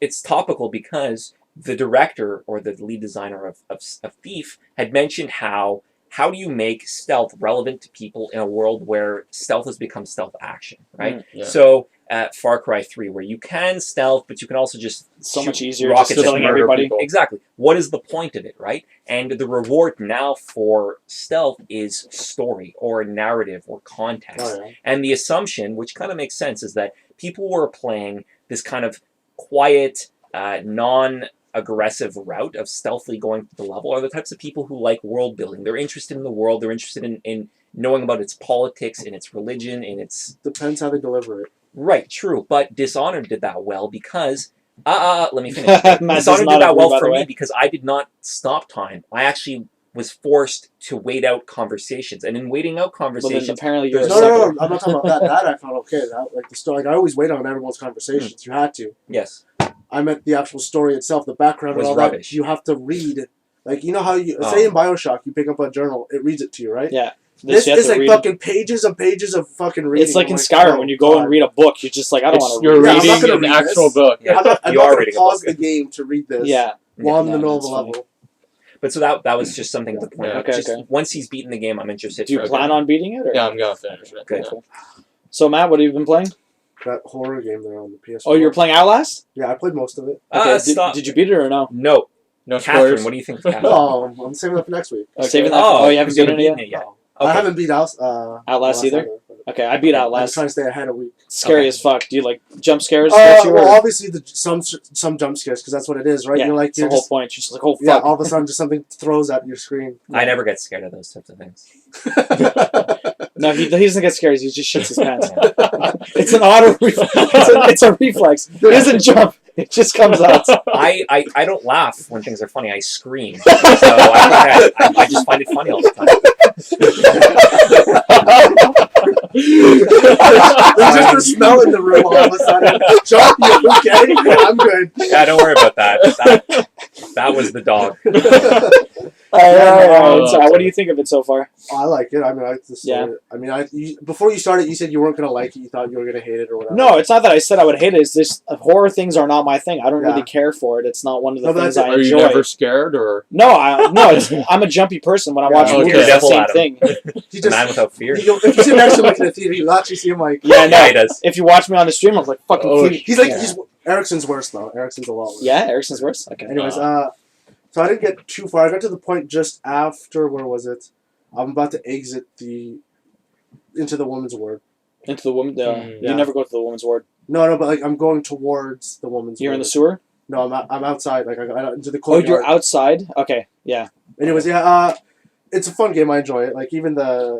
it's topical because the director or the lead designer of Thief had mentioned how do you make stealth relevant to people in a world where stealth has become stealth action, right? Yeah. So at Far Cry 3, where you can stealth, but you can also just so shoot much easier rockets just at killing murder everybody. people. Exactly. What is the point of it, right? And the reward now for stealth is story or narrative or context. Oh, yeah. And the assumption, which kind of makes sense, is that people were playing this kind of quiet, non-aggressive route of stealthily going through the level are the types of people who like world building. They're interested in the world. They're interested in knowing about its politics, in its religion, in its... Depends how they deliver it. Right, true. But Dishonored did that well because... let me finish. Matt does Dishonored not did that agree, well by for the me way. because I did not stop time. I actually was forced to wait out conversations, and in waiting out Well, then conversations, apparently you're a No, sucker. no, no, I'm not talking about that. That I found okay. That, like the story, like, I always wait on everyone's conversations. You had to. yes, I meant the actual story itself, the background Was and all rubbish. that. You have to read. Like, you know how you say in Bioshock, you pick up a journal, it reads it to you, right? Yeah. This You have is to like read- fucking pages and pages of fucking reading. It's like I'm in Skyrim oh, when you go God. and read a book, you're just like, I don't want to You're read. Yeah, I'm reading not gonna an read actual this. book. Yeah. I'm not You are going to reading a pause book. the game to read this Yeah. while I'm Yeah, the that's novel funny. level. but so that was just something to point Yeah. out. Okay, Just okay. once he's beaten the game, I'm interested. Do you for plan on beating it? Or? Yeah, I'm gonna finish it. Okay, Yeah. cool. So, Matt, what have you been playing? That horror game there on the PS4. Oh, you're playing Outlast? Yeah, I played most of it. Okay, Stop. did you beat it or no? No, No Catherine. spoilers. What do you think of Catherine? Oh, I'm saving that for next week. Saving that. Oh, Oh, you haven't you haven't beaten it beaten yet? it yet. No. Okay. I haven't beat Outlast either? Okay, I beat I'm Outlast. trying to stay ahead a week. Scary Okay. as fuck. Do you like jump scares? Get you, or- Well, obviously some jump scares because that's what it is, right? yeah, You're like that's you're the whole just point. You're just like, oh yeah. fuck. All of a sudden, just something throws at your screen. I never get scared of those types of things. No, he doesn't get scared. He just shits his pants. It's an auto. It's a reflex. It doesn't jump. It just comes out. I don't laugh when things are funny. I scream. So I just find it funny all the time. There's just a smell in the room all of a sudden. John, you okay? Yeah, I'm good. Yeah, don't worry about that. That was the dog. So what do you think of it so far? I like it. I mean, I like the story. Yeah. I mean, before you started, you said you weren't gonna like it. You thought you were gonna hate it or whatever. No, it's not that I said I would hate it. It's just horror things are not my thing. I don't Yeah. really care for it. It's not one of the No, but things that's I Are you enjoy. never scared or? No, I'm a jumpy person. When I Yeah, watch okay. movies, You're it's the devil same Adam. thing. You The man just without fear. if you sit next to him like in a theater, you'll actually see him like. Yeah, no. he does. If you watch me on the stream, I'm like fucking. Oh, freak. He's like Yeah. he's Erickson's worse though. Erickson's a lot worse. Yeah, Erickson's worse. Okay. Anyways, so I didn't get too far. I got to the point just after where was it? I'm about to exit into the woman's ward. Into the woman. Yeah. You never go to the woman's ward. No, but like I'm going towards the woman's. You're in ward. the sewer. No, I'm outside. Like I got into the Oh, courtyard. you're outside. Okay. Yeah. Anyways, it's a fun game. I enjoy it. Like even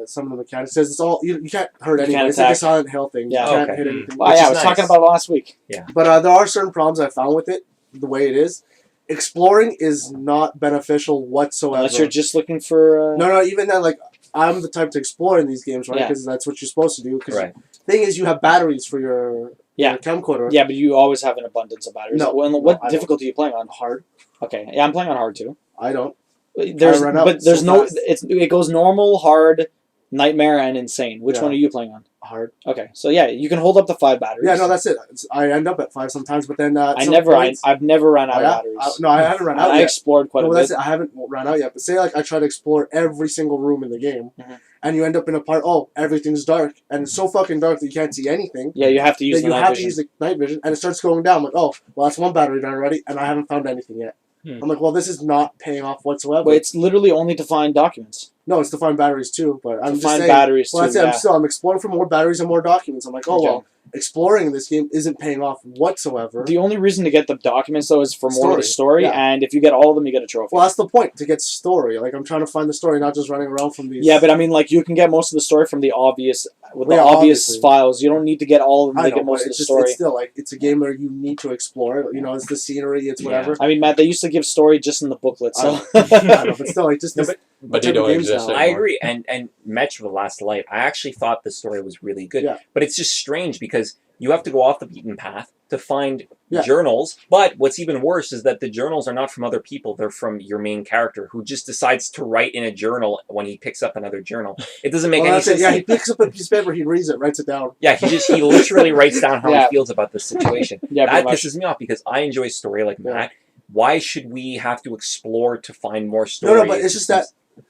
some of the mechanics says it's all you can't hurt You anyone. can't It's like a attack. Silent Hill thing. Yeah. You can't Okay. hit anything. Oh, Which yeah, I is was nice. talking about it last week. But there are certain problems I found with it. The way it is, exploring is not beneficial whatsoever. Unless you're just looking for. No, even then, like I'm the type to explore in these games, right? Yeah. Because that's what you're supposed to do. Because Right. thing is, you have batteries for your Yeah. camcorder. Yeah, but you always have an abundance of batteries. No, Well, no, what I don't. difficulty are you playing on? Hard. Okay. Yeah, I'm playing on hard too. I don't. There's run out but there's so no. fast. It goes normal, hard, nightmare, and insane. Which Yeah. one are you playing on? Hard. Okay, so yeah, you can hold up to 5 batteries. Yeah, no, that's it. I end up at 5 sometimes, but then I've never run out of batteries. No, I haven't run out I yet. explored quite No, a that's bit. it. I haven't run out yet. But say like I try to explore every single room in the game, Mhm. and you end up in a part. Oh, everything's dark, and it's so fucking dark that you can't see anything. Yeah, you have to use That the you night have vision. to use the night vision, and it starts going down. I'm like, oh, well, that's one battery done already, and I haven't found anything yet. I'm like, well, this is not paying off whatsoever. But it's literally only to find documents. No, it's to find batteries too. But I'm To just find saying. batteries Well, too. that's it. Yeah. I'm exploring for more batteries and more documents. I'm like, oh Okay. well, exploring in this game isn't paying off whatsoever. The only reason to get the documents though is for more of the story, Yeah. and if you get all of them, you get a trophy. Well, that's the point, to get story. Like I'm trying to find the story, not just running around from these. Yeah, but I mean, like you can get most of the story from the obvious with the Yeah, obvious obviously. files. You don't need to get all of them I to know, get but most of the it's just story. it's still like it's a game where you need to explore. You know, it's the scenery, it's whatever. I mean, Matt, they used to give story just in the booklet, so I know, but still, like just No, this, But they type of don't games exist now. anymore. I agree, and Metro: The Last Light. I actually thought the story was really good, Yeah. but it's just strange because you have to go off the beaten path to find Yeah. journals. But what's even worse is that the journals are not from other people; they're from your main character, who just decides to write in a journal when he picks up another journal. It doesn't make Well, any that's it. sense. Yeah, to he me. picks up a piece of paper, he reads it, writes it down. Yeah, he literally writes down how Yeah. he feels about this situation. yeah, That pretty much. pisses me off because I enjoy story like Yeah. that. Why should we have to explore to find more story? No, but it's just that.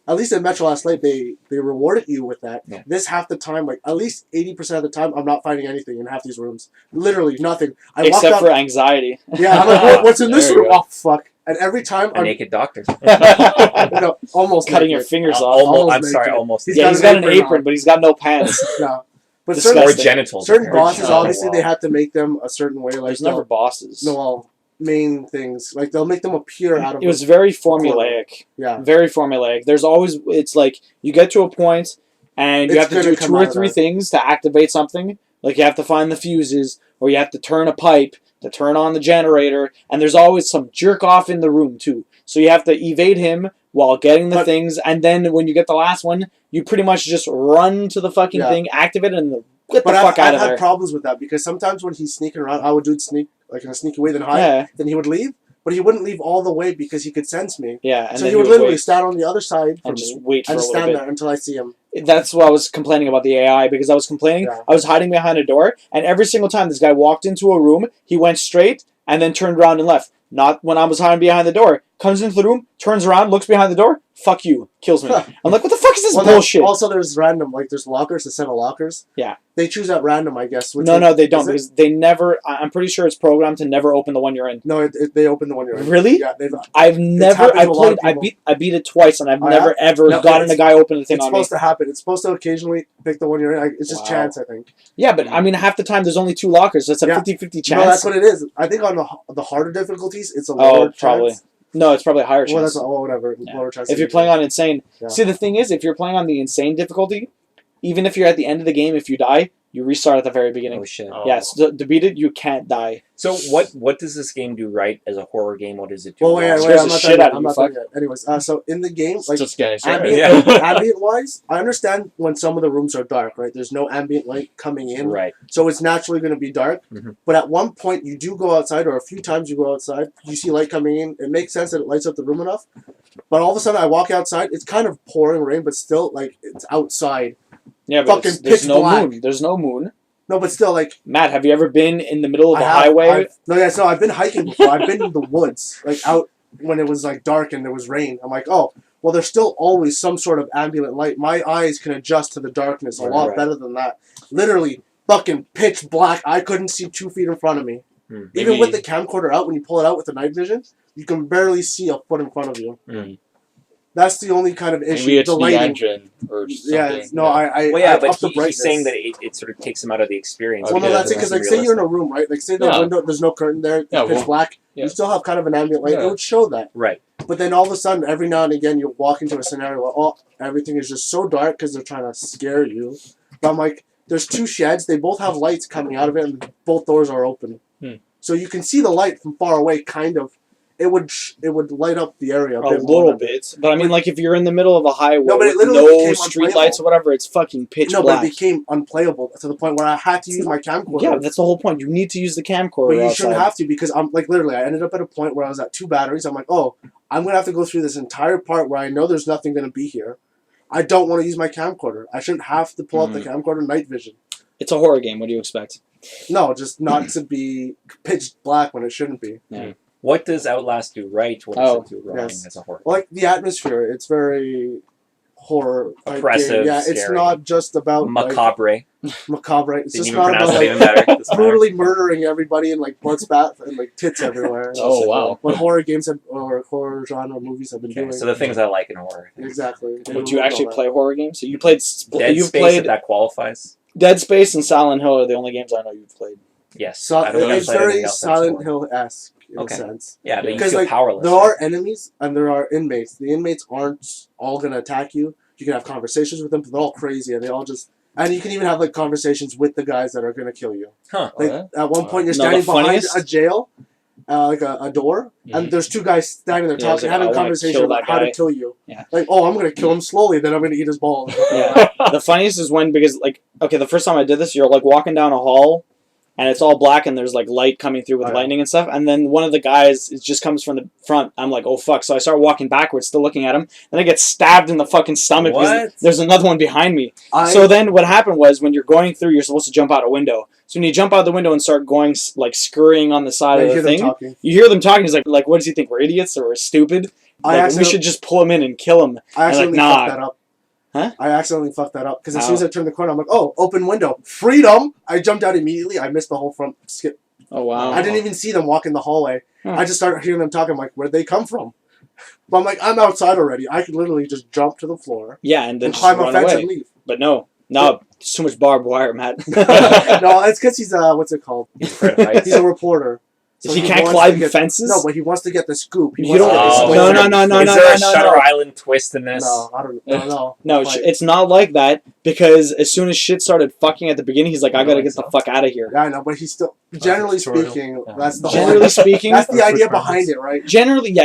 At least in Metro Last Light, they rewarded you with that. Yeah. This half the time, like at least 80% of the time, I'm not finding anything in half these rooms. Literally nothing. I Except walked for out. anxiety. Yeah, I'm like, what's in this There you room? go. Oh fuck! And every time a I'm naked doctor. almost Cutting your naked. fingers off. Almost I'm sorry, naked. almost. He's Yeah, got he's an got an apron apron, on. but he's got no pants. No, but Disgusting. Or certain genitals. certain apparently. bosses, Oh, obviously, wow. they have to make them a certain way. Like There's never bosses. no all main things. Like they'll make them appear out of. It was very formulaic. yeah. Very formulaic. There's always, it's like, you get to a point, and you It's have to gonna do come 2 or out of 3 that. things to activate something. Like, you have to find the fuses, or you have to turn a pipe to turn on the generator, and there's always some jerk off in the room, too. So you have to evade him while getting the But- things, and then when you get the last one, you pretty much just run to the fucking Yeah. thing, activate it, and get the But fuck out I've of had there. problems with that because sometimes when he's sneaking around, I would do it sneak like in a sneaky way, then hide. Yeah, Then he would leave, but he wouldn't leave all the way because he could sense me. yeah, and So then he would literally wait stand on the other side from and just me wait for and a just little stand bit. there until I see him. That's what I was complaining about the AI, because I was complaining. Yeah. I was hiding behind a door, and every single time this guy walked into a room, he went straight and then turned around and left. Not when I was hiding behind the door. Comes into the room, turns around, looks behind the door, fuck you, kills me. I'm like, what the fuck is this Well, bullshit? Also, there's random, like, there's lockers, a set of lockers. Yeah. They choose at random, I guess. Which No, one- no, they don't, is it? because they never. I'm pretty sure it's programmed to never open the one you're in. No, they open the one you're in. Really? Yeah, they've. I've never. happened I to a lot of played. people. I beat it twice, and I've Oh, never yeah? ever No, gotten a it's- guy open the thing It's on me. supposed to happen. It's supposed to occasionally pick the one you're in. It's just Wow. chance, I think. Yeah, but I mean, half the time there's only 2 lockers, so it's a Yeah. 50-50 chance. No, that's what it is. I think on the harder difficulties, it's a Oh, lower probably. chance. No, it's probably a higher Well, chance. that's whatever. Yeah. Lower chance. If you're playing on insane. Yeah. See, the thing is, if you're playing on the insane difficulty, even if you're at the end of the game, if you die, you restart at the very beginning. Oh shit. Oh. Yes, to beat it, you can't die. So what does this game do right as a horror game? What does it do Well, wrong? wait, Scares I'm the not shit done yet. out of I'm you, not done yet. Anyways, so in the game, like Just getting started. ambient, Yeah. ambient wise, I understand when some of the rooms are dark, right? There's no ambient light coming in, Right. so it's naturally going to be dark. Mhm. But at one point, you do go outside, or a few times you go outside, you see light coming in. It makes sense that it lights up the room enough. But all of a sudden, I walk outside. It's kind of pouring rain, but still, like it's outside. Yeah, but Fucking there's pitch no black. moon. There's no moon. No, but still, like Matt, have you ever been in the middle of a I have. highway? I've been hiking before. I've been in the woods, like out when it was like dark and there was rain. I'm like, oh, well, there's still always some sort of ambient light. My eyes can adjust to the darkness a lot Right. better than that. Literally, fucking pitch black. I couldn't see 2 feet in front of me. Hmm. Even Maybe- with the camcorder out, when you pull it out with the night vision, you can barely see a foot in front of you. Hmm. That's the only kind of issue. Maybe it's the the lighting. engine or something. Yeah, no, I Well, yeah, I but upped the he's brightness. saying that it sort of takes him out of the experience. Well, no, Okay, that's it. Because like, say you're in a room, right? Like, say the Yeah. window, there's no curtain there, it's Yeah, pitch well, black. yeah. You still have kind of an ambient light. Yeah. It would show that. Right. But then all of a sudden, every now and again, you'll walk into a scenario where everything is just so dark because they're trying to scare you. But I'm like, there's 2 sheds. They both have lights coming out of it, and both doors are open. Hmm. So you can see the light from far away, kind of. It would light up the area A bit more little than- bit. But I mean, like, if you're in the middle of a highway No, but it with literally no became street unplayable. lights or whatever, it's fucking pitch No, black. but it became unplayable to the point where I had to use my camcorder. Yeah, that's the whole point. You need to use the camcorder But you outside. shouldn't have to because I'm like literally I ended up at a point where I was at 2 batteries. I'm like, oh, I'm gonna have to go through this entire part where I know there's nothing gonna be here. I don't want to use my camcorder. I shouldn't have to pull out the camcorder night vision. It's a horror game. What do you expect? No, just not to be pitch black when it shouldn't be. What does Outlast do right? What does Oh, it do wrong yes. as a horror? Like the atmosphere, it's very horror type Oppressive, game. Yeah, it's scary. not just about Macabre. like, macabre. It's Didn't just even not pronounce about it like, even better. Doesn't matter. brutally murdering everybody and like blood spat and like tits everywhere. Oh, wow. What horror games have, or horror genre movies have been Okay, doing. so the things I like in horror. Exactly. They Would you removed actually all that. play horror games? So you played. Dead You've Space, played if that qualifies. Dead Space and Silent Hill are the only games I know you've played. Yes. So I don't think I've it's played anything very else that's Silent horror. Hill-esque in Okay. a sense. Yeah, but you Because feel like powerless. there are enemies and there are inmates. The inmates aren't all gonna attack you. You can have conversations with them, but they're all crazy and they all just. And you can even have like conversations with the guys that are gonna kill you. Huh. Like yeah? at one point, you're No, the standing behind funniest- a jail, like a door, and Mhm. there's 2 guys standing there Yeah, it's talking, like, having I a wanna conversation kill about that how to guy. kill you. Yeah. Like, oh, I'm gonna kill him slowly, then I'm gonna eat his balls. Yeah. The funniest is when, because like, okay, the first time I did this, you're like walking down a hall, and it's all black, and there's like light coming through with Oh, yeah. lightning and stuff, and then one of the guys it just comes from the front. I'm like, oh fuck! So I start walking backwards, still looking at him, then I get stabbed in the fucking stomach because What? there's another one behind me. I, So then what happened was when you're going through, you're supposed to jump out a window. So when you jump out the window and start going like scurrying on the side I of hear the them thing, talking. you hear them talking. He's like, what does he think? We're idiots or we're stupid? I Like, we accidentally- should just pull him in and kill him. I accidentally nah. fucked that up. Huh? I accidentally fucked that up because as How? soon as I turned the corner, I'm like, "Oh, open window, freedom!" I jumped out immediately. I missed the whole front skip. Oh wow! I didn't even see them walk in the hallway. Huh. I just started hearing them talking. I'm like, "Where'd they come from?" But I'm like, "I'm outside already. I could literally just jump to the floor Yeah, and then and just climb a run fence away. and leave." But no, it's too much barbed wire, Matt. No, it's because he's what's it called? Afraid of heights. He's a reporter. So he can't wants climb to get- fences. No, but he wants to get the scoop. He You wants don't- to get the Oh, scoop. no, is no, there- no, no, Is no, there no, a no, Shutter no. Island twist in this? No, I don't know. No, Like, it's not like that because as soon as shit started fucking at the beginning, he's like, I gotta get the fuck out of here. yeah, I know, but he Generally tutorial. speaking, Yeah. that's the Generally speaking, that's the idea Quick behind reference. it, right?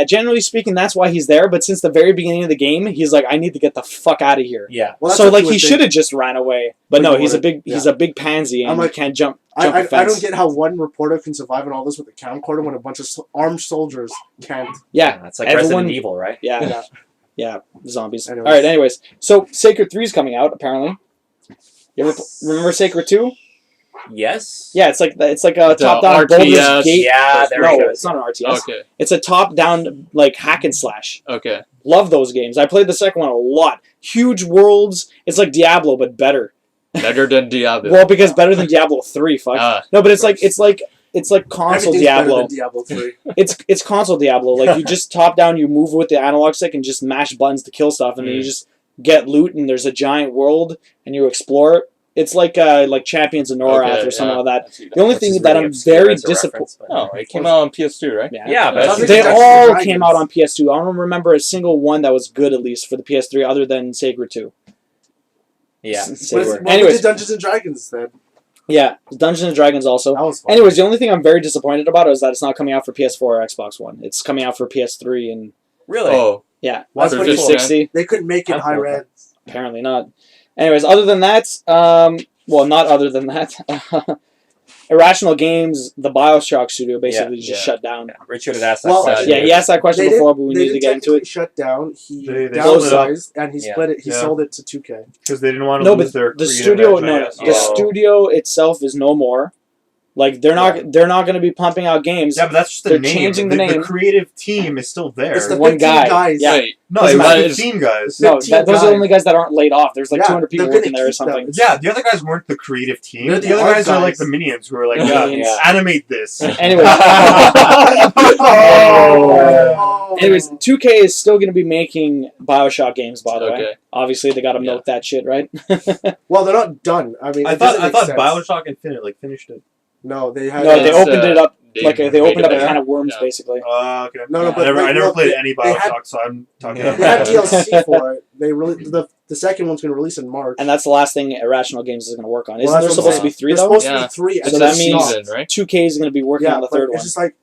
generally speaking, that's why he's there. But since the very beginning of the game, he's like, I need to get the fuck out of here. Yeah. Well, that's So what like you he would should think. have just ran away. But But no, he he's a wouldn't. big he's a big pansy and I'm like, he can't jump I a fence. don't get how one reporter can survive in all this with a camcorder when a bunch of armed soldiers can't. Yeah, It's like everyone- Resident Evil, right? yeah, Yeah. yeah, zombies. Anyways. All right, anyways, so Sacred 3 is coming out apparently. You ever remember Sacred 2? Yes. Yeah, it's like a The top-down RTS. Baldur's Gate. Yeah, there no, we go. it's not an RTS. Okay. It's a top-down like hack and slash. Okay. Love those games. I played the second one a lot. Huge worlds. It's like Diablo but better. Better than Diablo. Well, because better than Diablo 3. Fuck. Ah, No, but it's of like it's like console Everything's Diablo. better than Diablo 3. It's console Diablo. Like you just top down, you move with the analog stick and just mash buttons to kill stuff, and then you just get loot. And there's a giant world, and you explore it. It's like Champions of Norath Okay, or something yeah. like that. I see The only Which thing is that really I'm obscure very as a disappointed. reference, but- Oh, it came out on PS2, right? Yeah, but Sounds like They Dungeons all and came Dragons. out on PS2. I don't remember a single one that was good, at least for the PS3, other than Sacred 2. Yeah. Sacred. What Anyways, did Dungeons and Dragons then? yeah, Dungeons and Dragons also. That was fun. Anyways, the only thing I'm very disappointed about is that it's not coming out for PS4 or Xbox One. It's coming out for PS3 and Really? Oh, yeah, Why for would this you- 360. they couldn't make it I'm high cool with res. Apparently not. Anyways, other than that, well, not other than that. Irrational Games, the Bioshock studio, basically just yeah. shut down. Yeah, Richard had asked that Well, question. Yeah, he asked that question They before, but we They needed to didn't get into technically it. shut down. He They split up. downsized and he Yeah. split it. He Yeah. sold it to 2K. Because they didn't want to No, lose but their the creative studio, edge, I no, guess. the Oh. studio itself is no more. Like they're not going to be pumping out games. Yeah, but that's just the They're name. changing the the name. creative team is still there. It's the one 15 guy. guys. Yeah. wait. no, doesn't it was matter. 15 guys. No, 15 those are the guys. only guys that aren't laid off. There's like Yeah, 200 people they're working gonna there or keep them. something. Yeah, the other guys weren't the creative team. They're The the other art guys are like guys. the minions who are like, Yeah. animate this. Anyways, Oh. anyways, 2K is still going to be making Bioshock games. By the way, Okay. obviously they got to milk that shit, right? Well, they're not done. I mean, I it thought doesn't make sense. Bioshock Infinite finished it. No, they had. No, they It's, opened it up they like they made opened up it a better. can of worms, Yeah. basically. Okay. No, Yeah. but I never well, played they- any they had- Bioshock, so I'm talking They about had DLC for it. They really the second one's going to release in March. And that's the last thing Irrational Games is going to work on. Well, Isn't that's there what I'm supposed to saying. be 3 There's though? supposed Yeah. to be 3. So that means- season, right? 2K is going to be working yeah, on the but third it's one. just like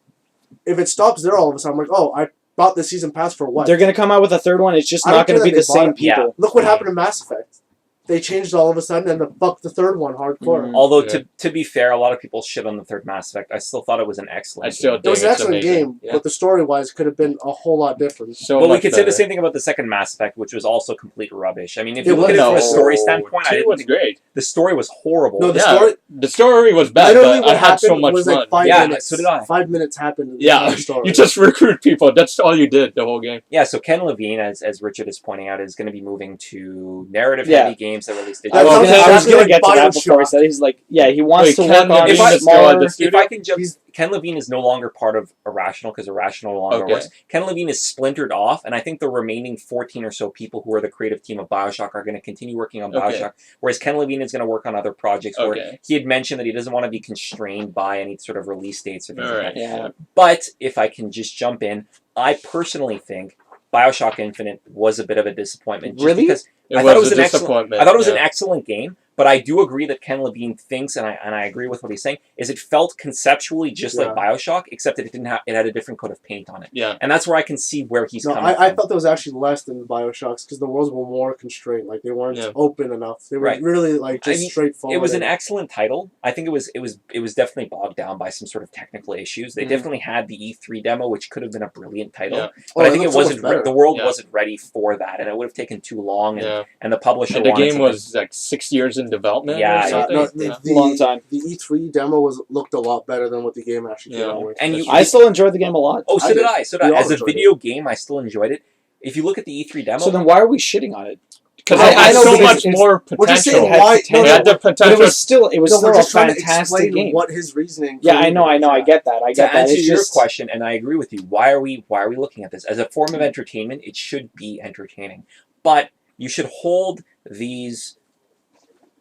if it stops there all of a sudden, I'm like, oh, I bought the season pass for what? They're going to come out with a third one. It's just I don't not going to care be that the they bought same it. people. Look what happened to Mass Effect. They changed all of a sudden and fucked the third one hardcore. Mhm. Although Yeah. to be fair, a lot of people shit on the third Mass Effect. I still thought it was an excellent. I still game. It was think an it's excellent amazing. game, Yeah. but the story wise could have been a whole lot different. So Well, we much could say the better. same thing about the second Mass Effect, which was also complete rubbish. I mean, if It you look at was. it from a story No, standpoint, I 2 didn't was think great. the story was horrible. No, the Yeah, story. the story was bad, Literally, but what I had so happened much was fun. like 5 Yeah, minutes. so did I. 5 minutes happened. In the Yeah, entire story. you just recruit people. That's all you did the whole game. Yeah, so Ken Levine, as Richard is pointing out, is going to be moving to narrative-heavy Yeah. games that release That I was sounds gonna exactly get like to that before he Bioshock. said he's like, yeah, he wants Wait, to Ken work on Levine is still smaller. at the If studio? I can jump, Ken Levine is no longer part of Irrational because Irrational no longer Okay. works. Ken Levine is splintered off, and I think the remaining 14 or so people who are the creative team of Bioshock are going to continue working on Okay. Bioshock, whereas Ken Levine is going to work on other projects where Okay. he had mentioned that he doesn't want to be constrained by any sort of release dates or things like Alright. that. Yeah. But if I can just jump in, I personally think Bioshock Infinite was a bit of a disappointment. Just Really? Because It I thought it was was a an excellent- disappointment. I thought it was an yeah. excellent game, but I do agree that Ken Levine thinks, and I agree with what he's saying, is it felt conceptually just like Yeah. Bioshock, except that it didn't have it had a different coat of paint on it, Yeah. and that's where I can see where he's No, coming I from. thought there was actually less than Bioshocks because the worlds were more constrained. Like they weren't Yeah. open enough. They were Right. really like just I mean, straightforward. It was an and- excellent title. I think it was definitely bogged down by some sort of technical issues. They Mhm. definitely had the E3 demo, which could have been a brilliant title, Yeah. but I think it looked so much wasn't. better. The world Yeah. wasn't ready for that, and it would have taken too long. And, Yeah. and the publisher And the wanted game something- was like 6 years in development. Yeah, or Yeah, something. no, Yeah. Long time. The E3 demo looked a lot better than what the game actually came Yeah. out with. And you- I still enjoyed the game a lot. Oh, so I did did. I. So did We I. all As a enjoyed video game, I still enjoyed it. If you look at the E3 demo, So then why are we shitting on it? Because I it had know so because much it's- more We're just potential. saying It had why. potential. It had the But it potential. was still no, a we're just trying to fantastic explain game. what his reasoning. Yeah, for I know, it is. I get that. I to get that. answer It's your just question, and I agree with you, why are we looking at this as a form of entertainment? It should be entertaining, but you should hold these.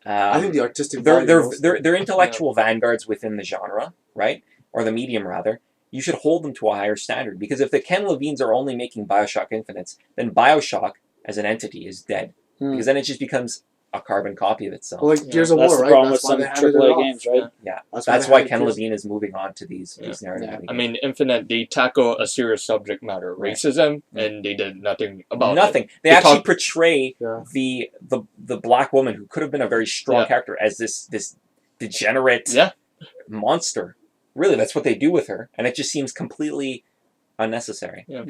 I think the artistic. they're value they're most- they're intellectual vanguards within the genre, right, or the medium rather. You should hold them to a higher standard because if the Ken Levines are only making Bioshock Infinites, then Bioshock as an entity is dead Hmm. because then it just becomes a carbon copy of itself. Well, like Gears of That's War, the right? problem with That's why some they handed it AAA off. games, right? Yeah, That's that's why why they Ken had Levine is moving on to these narrative. Yeah. I mean, Infinite, they tackle a serious subject matter, racism, and they did nothing about nothing. it. They actually portray Yeah. the black woman who could have been a very strong character as this degenerate monster. Really, that's what they do with her, and it just seems completely unnecessary. Yeah,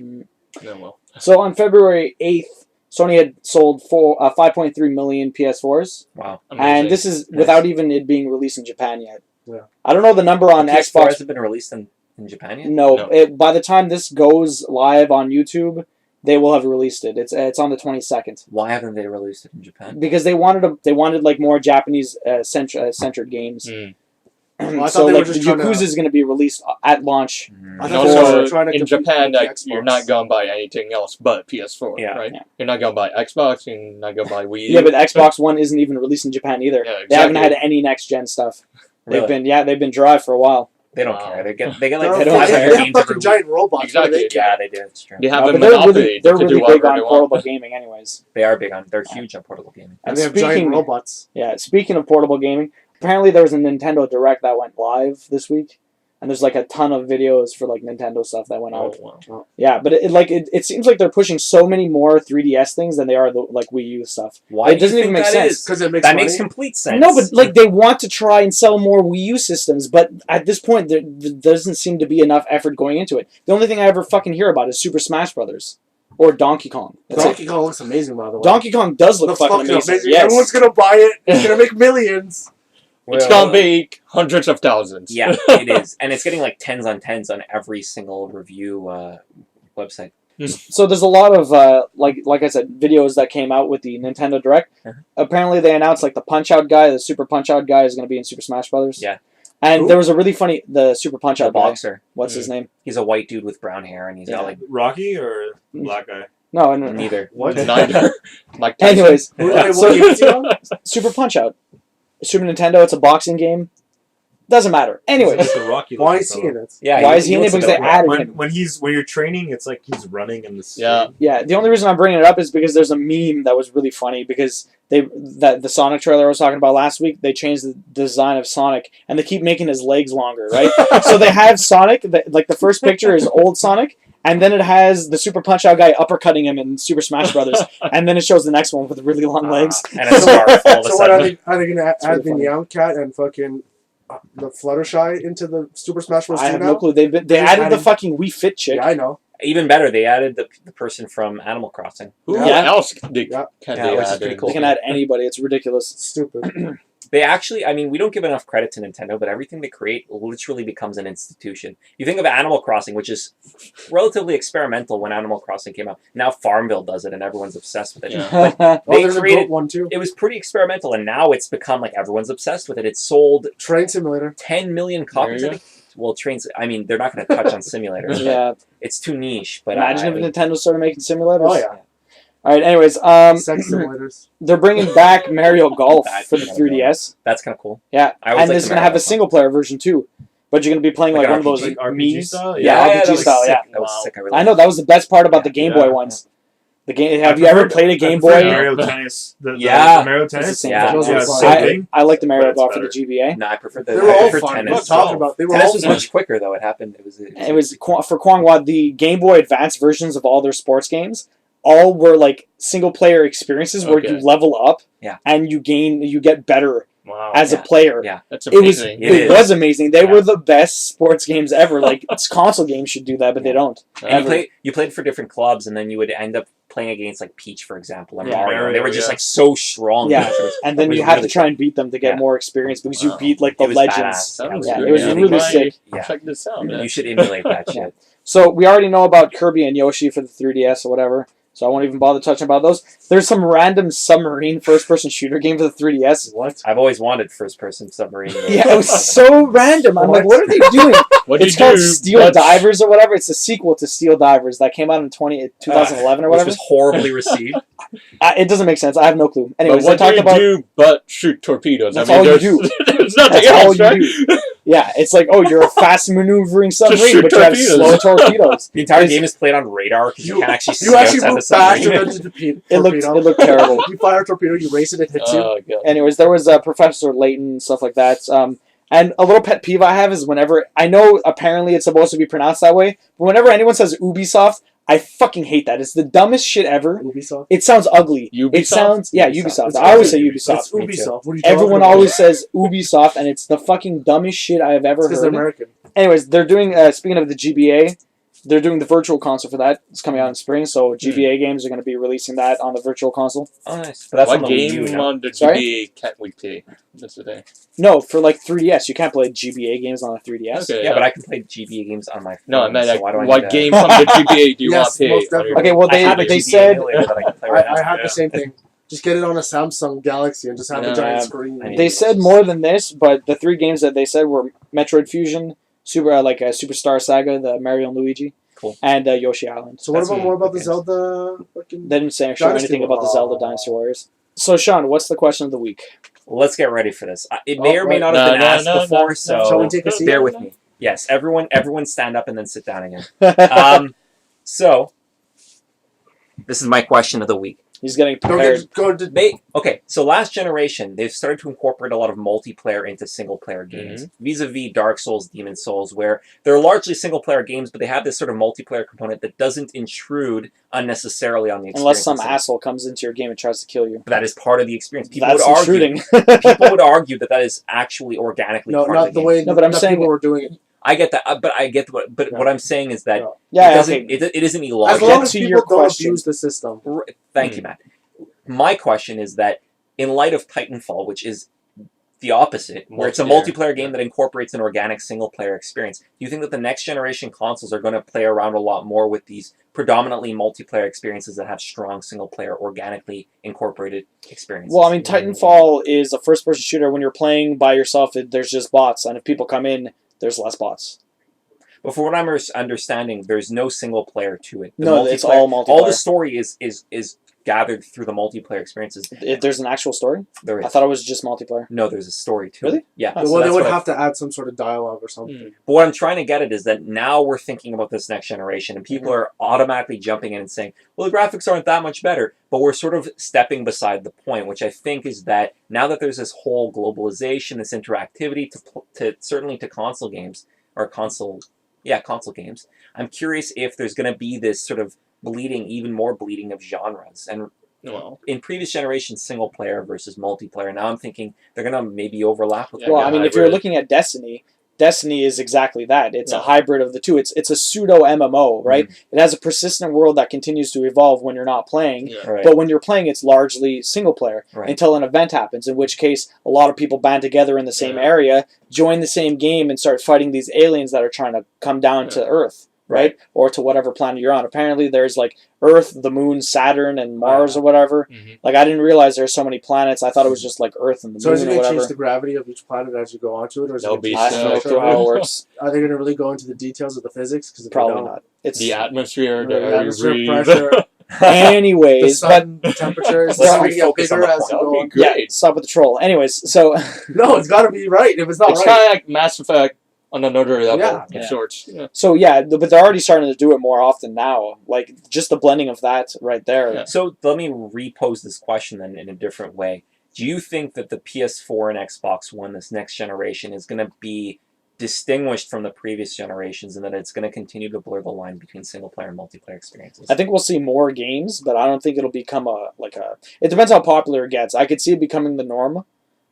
well. So on February 8th, Sony had sold 5.3 million PS4s. Wow. Amazing. And this is without even it being released in Japan yet. Yeah. I don't know the number on PS4 Xbox. hasn't been released in Japan yet? No. By the time this goes live on YouTube, they will have released it. It's on the 22nd. Why haven't they released it in Japan? Because they wanted like more Japanese centered games. Well, I So thought they were like the just trying to- Yakuza is going to be released at launch. I And thought they were also, trying to in compete Japan, with the like, you're Xbox. not going to buy anything else but PS4, Yeah. right? Yeah. You're not going to buy Xbox, you're not going to buy Wii U. Yeah, but Xbox One isn't even released in Japan either. Yeah, They haven't had exactly. any next gen stuff. Really? They've been dry for a while. They don't Wow. care. They get They're like They don't 500 care. They have games fucking every giant robots. Exactly. What do they care? Yeah, they do. It's true. They have No, a but they're monopoly. really, they're they can really do big whatever on they want. portable gaming, anyways. They are big on. They're huge on portable gaming. And they have giant robots. Yeah, speaking of portable gaming, apparently there was a Nintendo Direct that went live this week, and there's like a ton of videos for like Nintendo stuff that went out. Oh, wow. Yeah, but it seems like they're pushing so many more 3DS things than they are the like Wii U stuff. Why? It doesn't even make sense. Because it makes That money. makes complete sense. No, but like they want to try and sell more Wii U systems, but at this point there doesn't seem to be enough effort going into it. The only thing I ever fucking hear about is Super Smash Brothers or Donkey Kong. That's Donkey it. Kong looks amazing, by the way. Donkey Kong does look Looks fucking amazing. Yes. Everyone's gonna buy it. It's gonna make millions. It's going to be hundreds of thousands. Yeah, it is, and it's getting like tens on every single review website. So there's a lot of like I said, videos that came out with the Nintendo Direct. Apparently they announced like the Punch Out guy, the Super Punch Out guy is going to be in Super Smash Brothers. Yeah. And Who? there was a really funny the Super Punch The Out guy. boxer. What's his name? He's a white dude with brown hair, and he's got like Rocky or black guy? No, neither. What? Neither. Mike Tyson. Anyways, Wait, what so game is he on? Super Punch Out, Super Nintendo. It's a boxing game. Doesn't matter. Anyways, It's a Rocky. Why is he in it? Yeah. why is he in it? looks Because they like a- added When him. when you're training, it's like he's running in the street. Yeah. Yeah, the only reason I'm bringing it up is because there's a meme that was really funny because the Sonic trailer I was talking about last week, they changed the design of Sonic and they keep making his legs longer, right? So they have Sonic, like the first picture is old Sonic, and then it has the Super Punch Out guy uppercutting him in Super Smash Brothers, and then it shows the next one with really long legs. and a scarf all of a So what are sudden. they gonna add really the funny. Meowcat and fucking the Fluttershy into the Super Smash Bros. I 2 have now? no clue. They They're added the adding- fucking Wii Fit chick. Yeah, I know. Even better, they added the person from Animal Crossing. Who Yeah. else can Yeah. they which is add pretty in? cool. They can add anybody. It's ridiculous. It's stupid. They actually, I mean, we don't give enough credit to Nintendo, but everything they create literally becomes an institution. You think of Animal Crossing, which is relatively experimental when Animal Crossing came out. Now Farmville does it, and everyone's obsessed with it. Yeah. Oh, They there's a created- goat one too. It was pretty experimental, and now it's become like everyone's obsessed with it. It sold Train Simulator. 10 million copies. There I you think. Well, trains. I mean, they're not going to touch on simulators. Yeah. It's too niche. But Imagine if Nintendo started making simulators. Oh yeah. All right. Anyways, Sex simulators. they're bringing back Mario Golf That's for the kinda 3DS. that's kind of cool. Yeah, I always and liked it's the going to Mario have a Golf single player version too. But you're going to be playing Like like an one of those RPG? Like RPG Mii's. style? Yeah, that RPG was style. sick. Yeah, That was Wow. sick. really I know liked that was the best part about Yeah. the Game Boy Yeah. ones. The game. Have you ever played a Game I prefer Boy? Mario Tennis? Yeah. The Mario It's the Tennis? same Yeah. thing. Those were Yeah, fun. same I, thing. I like the Mario But it's Golf for the better. GBA. it. No, I prefer the. They were I all prefer fun. I'm not tennis. talking about. They were Tennis all was fun. much quicker though. It happened. It was for Quang Wa, the Game Boy Advance versions of all their sports games. All were like single player experiences where Okay. you level up, Yeah. and you get better Wow. as a Yeah. player. Yeah. That's It was amazing. It it is. was amazing. They Yeah. were the best sports games ever. Like console games should do that, but they don't. And you played for different clubs, and then you would end up playing against like Peach, for example, and Yeah. Mario. They were just Yeah. like so strong. Yeah. And then It was you have really to try and beat them to get Yeah. more experience because you Wow. beat like the It was legends. badass. Sounds Yeah, good, it was man. really We might sick. Yeah. Check this out. You should emulate that shit. So we already know about Kirby and Yoshi for the 3DS or whatever. So I won't even bother touching about those. There's some random submarine first-person shooter game for the 3DS. What? I've always wanted first-person submarine. Yeah, it was so random. I'm like, what are they doing? What It's do you called do? Steel Let's- Divers or whatever. It's a sequel to Steel Divers that came out in 2011 or Which whatever. was horribly received. It doesn't make sense. I have no clue. But Anyways, what I talked do you about do but shoot torpedoes? That's I mean, all you there's, do. there's nothing That's all else, you right? do. Yeah, it's like, oh, you're a fast maneuvering submarine, shoot but you have torpedoes. slow torpedoes. The entire game is played on radar because you can't actually see You actually outside the move fast submarine. and then torpedo. It looked terrible. You fire a torpedo, you race it, it hits you. Oh god. Anyways, there was Professor Layton and stuff like that. And a little pet peeve I have is whenever I know apparently it's supposed to be pronounced that way, but whenever anyone says Ubisoft, I fucking hate that. It's the dumbest shit ever. Ubisoft. It sounds ugly. Ubisoft? It sounds Ubisoft. Ubisoft. I always say It's Ubisoft. Me too. Ubisoft. What are you Everyone talking about? always says Ubisoft, and it's the fucking dumbest shit I have ever It's because they're heard. American. Anyways, they're doing. Speaking of the GBA, they're doing the virtual console for that. It's coming out in spring, so GBA games are going to be releasing that on the virtual console. Oh, nice. But that's What on the Wii game U, no? on the Sorry? GBA can't we play? That's the thing. No, for like 3DS, you can't play GBA games on a 3DS. Okay. Yeah, but I can play GBA games on my phone. No, I meant so like, why do I what need game from the GBA do you Yes, want to most play? on your- Okay, well I have a they GBA said emulator that I can play right now. I have Yeah. the same thing. Just get it on a Samsung Galaxy and just have a Yeah. giant screen. I mean, they said more than this, but the 3 games that they said were Metroid Fusion, Superstar Saga, the Mario and Luigi, Cool. and Yoshi Island. So what That's about more about the okay. Zelda? Fucking... They didn't say Dynasty anything about the Warriors. Zelda Dynasty Warriors. So Sean, what's the question of the week? Let's get ready for this. It may Oh, or may right. not have been No, asked no, before, no. so Shall we take a seat? bear with me. Yes, everyone stand up and then sit down again. So, this is my question of the week. He's getting Go prepared. Okay, so last generation, they've started to incorporate a lot of multiplayer into single-player games, vis-a-vis Dark Souls, Demon Souls, where they're largely single-player games, but they have this sort of multiplayer component that doesn't intrude unnecessarily on the experience. Unless some itself. asshole comes into your game and tries to kill you. That is part of the experience. People That's would argue. intruding. People would argue that is actually organically No, part not of the the game. way. No, but I'm that saying- people were doing it. I get that, but I get what. But Yeah. what I'm saying is that No. Yeah, it doesn't. okay. It isn't As illogical. long get as to people your don't question. abuse the system. Thank you, Matt. My question is that in light of Titanfall, which is the opposite, where it's a Multiplayer, multiplayer game that incorporates an organic single-player experience, do you think that the next generation consoles are going to play around a lot more with these predominantly multiplayer experiences that have strong single-player, organically incorporated experiences? Well, I mean, Titanfall is a first-person shooter. When you're playing by yourself, there's just bots, and if people come in, there's less bots. But for what I'm understanding, there's no single-player to it. The No, it's multiplayer- all multiplayer. All the story is gathered through the multiplayer experiences. If there's an actual story? There is. I thought it was just multiplayer. No, there's a story to Really? it. Yeah. Oh, Well, so they that's would what I- have to add some sort of dialogue or something. But what I'm trying to get at is that now we're thinking about this next generation, and people are automatically jumping in and saying, well, the graphics aren't that much better, but we're sort of stepping beside the point, which I think is that now that there's this whole globalization, this interactivity to certainly to console games, or console games, I'm curious if there's going to be this sort of even more bleeding of genres. And Well, in previous generations, single player versus multiplayer. Now I'm thinking they're going to maybe overlap with Yeah, Well, that. I mean, if you're hybrid. looking at Destiny is exactly that. It's a Yeah. hybrid of the two. It's a pseudo MMO, right? It has a persistent world that continues to evolve when you're not playing. yeah. Right. But when you're playing, it's largely single player Right. until an event happens, in which case a lot of people band together in the same Yeah. area, join the same game, and start fighting these aliens that are trying to come down to Earth, right? Or to whatever planet you're on. Apparently, there's like Earth, the Moon, Saturn, and Mars or whatever. Mhm. Like, I didn't realize there's so many planets. I thought it was just like Earth and the So is it Moon or going to change whatever. the gravity of each planet as you go onto it, or is it That'll gonna be change I the have no structure? clue how it works. Are they going to really go into the details of the physics? Because Probably not. It's The atmosphere, the The air you atmosphere breathe. pressure, the anyways, but sun temperature is Let's going to get refocus on bigger the as you That go would on. be yeah, great. stop with the troll. Anyways, so No, it's got to be right. If it's not It's right, kind of like Mass Effect on another level Yeah. of sorts. Yeah. so yeah, but they're already starting to do it more often now. Like just the blending of that right there. Yeah. So let me repose this question then in a different way. Do you think that the PS4 and Xbox One, this next generation, is going to be distinguished from the previous generations, and that it's going to continue to blur the line between single player and multiplayer experiences? I think we'll see more games, but I don't think it'll become it depends how popular it gets. I could see it becoming the norm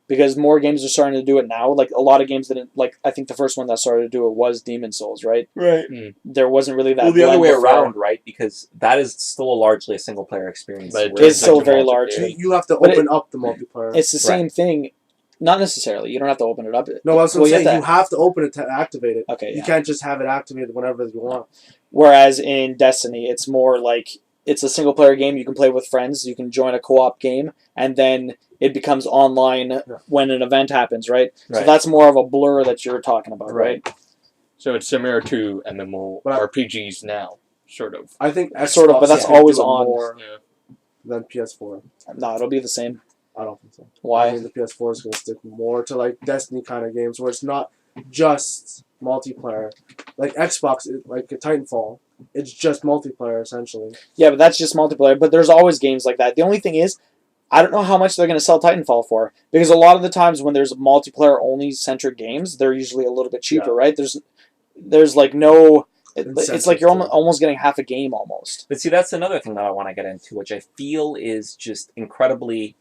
because more games are starting to do it now. Like a lot of games didn't, like I think the first one that started to do it was Demon Souls, right? Right. There wasn't really that. Well, the other blend way before. around, right? Because that is still a largely a single player experience. But whereas It's still Such a very multiplayer. large. you have to But open up the multiplayer. It's the same thing. Not necessarily. You don't have to open it up. No, that's what Well, I'm you saying. have You have to open it to activate it. Okay, You yeah. can't just have it activated whenever you want. Whereas in Destiny, it's more like it's a single player game. You can play with friends. You can join a co-op game, and then it becomes online when an event happens, right? So Right. that's more of a blur that you're talking about, right? So it's similar to MMO But I- RPGs now, sort of. I think Sort of, but Xbox that's can always do it on. more Yeah. than PS4. No, it'll be the same. I don't think so. I Why? think the PS4 is going to stick more to like Destiny kind of games where it's not just multiplayer. Like Xbox, like Titanfall, it's just multiplayer essentially. Yeah, but that's just multiplayer. But there's always games like that. The only thing is, I don't know how much they're going to sell Titanfall for, because a lot of the times when there's multiplayer only centric games, they're usually a little bit cheaper, right? There's like no. It's like you're almost getting half a game almost. But see, that's another thing that I want to get into, which I feel is just incredibly,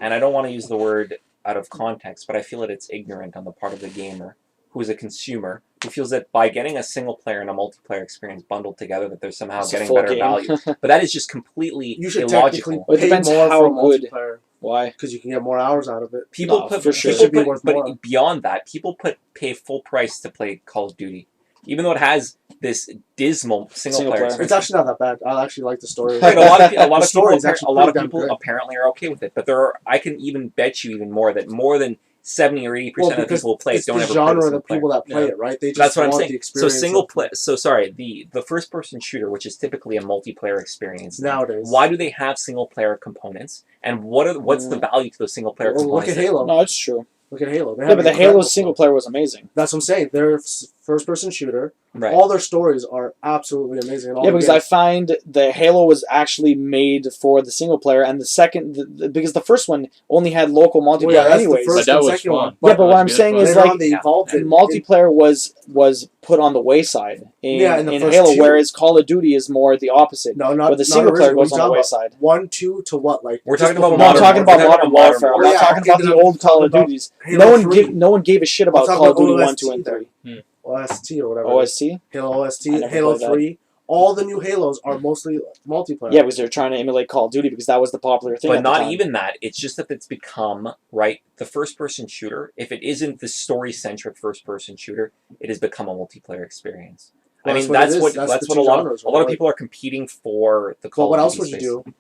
and I don't want to use the word out of context, but I feel that it's ignorant on the part of the gamer, who is a consumer, who feels that by getting a single player and a multiplayer experience bundled together, that they're somehow It's a getting full better game. value. But that is just completely You should illogical. technically It pay depends more how for good. multiplayer Why? because you can get more hours out of it. People No, put for sure. It should be people worth put, more. but beyond that, people pay full price to play Call of Duty, even though it has this dismal single Single player. player. It's actually not that bad. I actually like the story. Right, a lot of The people, story is actually pretty damn good. apparently are okay with it, but I can even bet you even more that more than 70 or 80% of the because people who play it it's don't the ever play genre the of single the player. people that play Yeah. it, right? They just That's what I'm want saying. the So experience. single of- play. So sorry, the first person shooter, which is typically a multiplayer experience nowadays. Why do they have single player components? And what's the value to those single player Well, look components? at Halo. No, it's true. Look at Halo. They Yeah, have but the incredible Halo single stuff. player was amazing. That's what I'm saying. Their first-person shooter. Right. All their stories are absolutely amazing. And all Yeah, the because I games- find the Halo was actually made for the single player, and the second, because the first one only had local multiplayer Well, yeah, that's anyways. the first But that and was second fun. one. Yeah, but what That I'm was saying good. is later like on they yeah, evolved it. multiplayer was put on the wayside in the first Halo, two. whereas Call of Duty is more the opposite, No, not where the not single player original. goes What on are the you talking wayside. about? 1, 2 to what? Like We're just talking about before No, I'm Modern talking about Warfare. Modern Warfare. I'm Oh, not yeah, talking okay, about then the I'm old Call of talking about Duties. Halo 3. No one gave a shit I'll about talk Call of about Duty 1, OST 2, and then. 3. OST or whatever. OST? Halo OST, I never Halo played that. 3. All the new Halos are mostly multiplayer. Yeah, because they're trying to emulate Call of Duty because that was the popular thing. But at the not time. even that. It's just that it's become, right, the first-person shooter, if it isn't the story-centric first-person shooter, it has become a multiplayer experience. Well, I mean, that's that's what it is. what That's the a two lot genres, of right? people are competing for the Call But what of else Duty would you space. do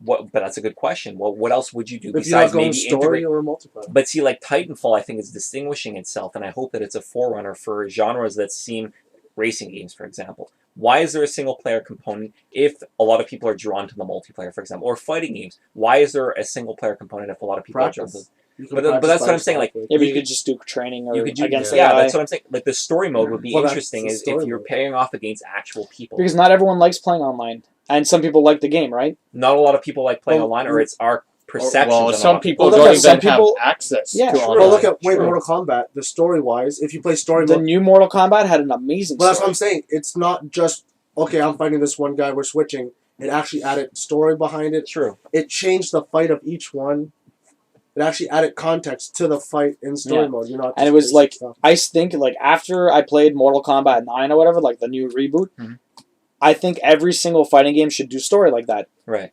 But that's a good question. What else would you do if you're not besides going maybe story integrate? or multiplayer? But see, like Titanfall, I think is distinguishing itself, and I hope that it's a forerunner for genres that seem racing games, for example. Why is there a single player component if a lot of people are drawn to the multiplayer, for example, or fighting games? Why is there a single player component if a lot of people are drawn to? Practice. You can But practice that's by what I'm saying, yourself, like, Yeah, but you could just do training or You could do, against yeah, AI. that's what I'm saying. Like the story mode would be Well, that's interesting the is if story you're mode. pairing off against actual people. Because not everyone likes playing online, and some people like the game, right? Not a lot of people like playing Well, online, or it's our perceptions. Well, of some not- people Well, don't look, even some people- have access Yeah, to true. online. Well, look at True. Mortal Kombat. The story wise, if you play story The mode, new Mortal Kombat had an amazing well, that's what story. I'm saying. It's not just okay. I'm fighting this one guy. We're switching. It actually added story behind it. True. It changed the fight of each one. It actually added context to the fight in story Yeah. mode. You're not. And it just was basic like stuff. I think like after I played Mortal Kombat 9 or whatever, like the new reboot, Mhm. I think every single fighting game should do story like that. Right.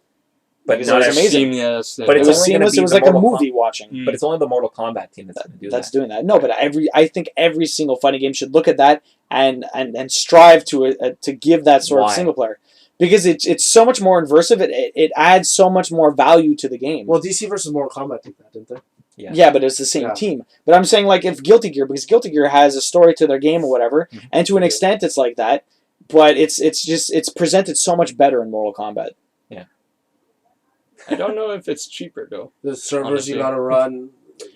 But Because not it was every- amazing. Seamless. But It it's was only gonna seamless. be It was the like a Mortal movie watching. Mm. But it's only the Mortal Kombat team that's going to do That's that. doing that. No, but I think every single fighting game should look at that and strive to give that sort Why? of single player. Because it's so much more immersive. It adds so much more value to the game. Well, DC versus Mortal Kombat did that, didn't they? Yeah. Yeah, but it's the same Yeah. team. But I'm saying like if Guilty Gear, because Guilty Gear has a story to their game or whatever, Mhm. and to an extent it's like that, but it's presented so much better in Mortal Kombat. I don't know if it's cheaper though. The servers Honestly. you gotta run,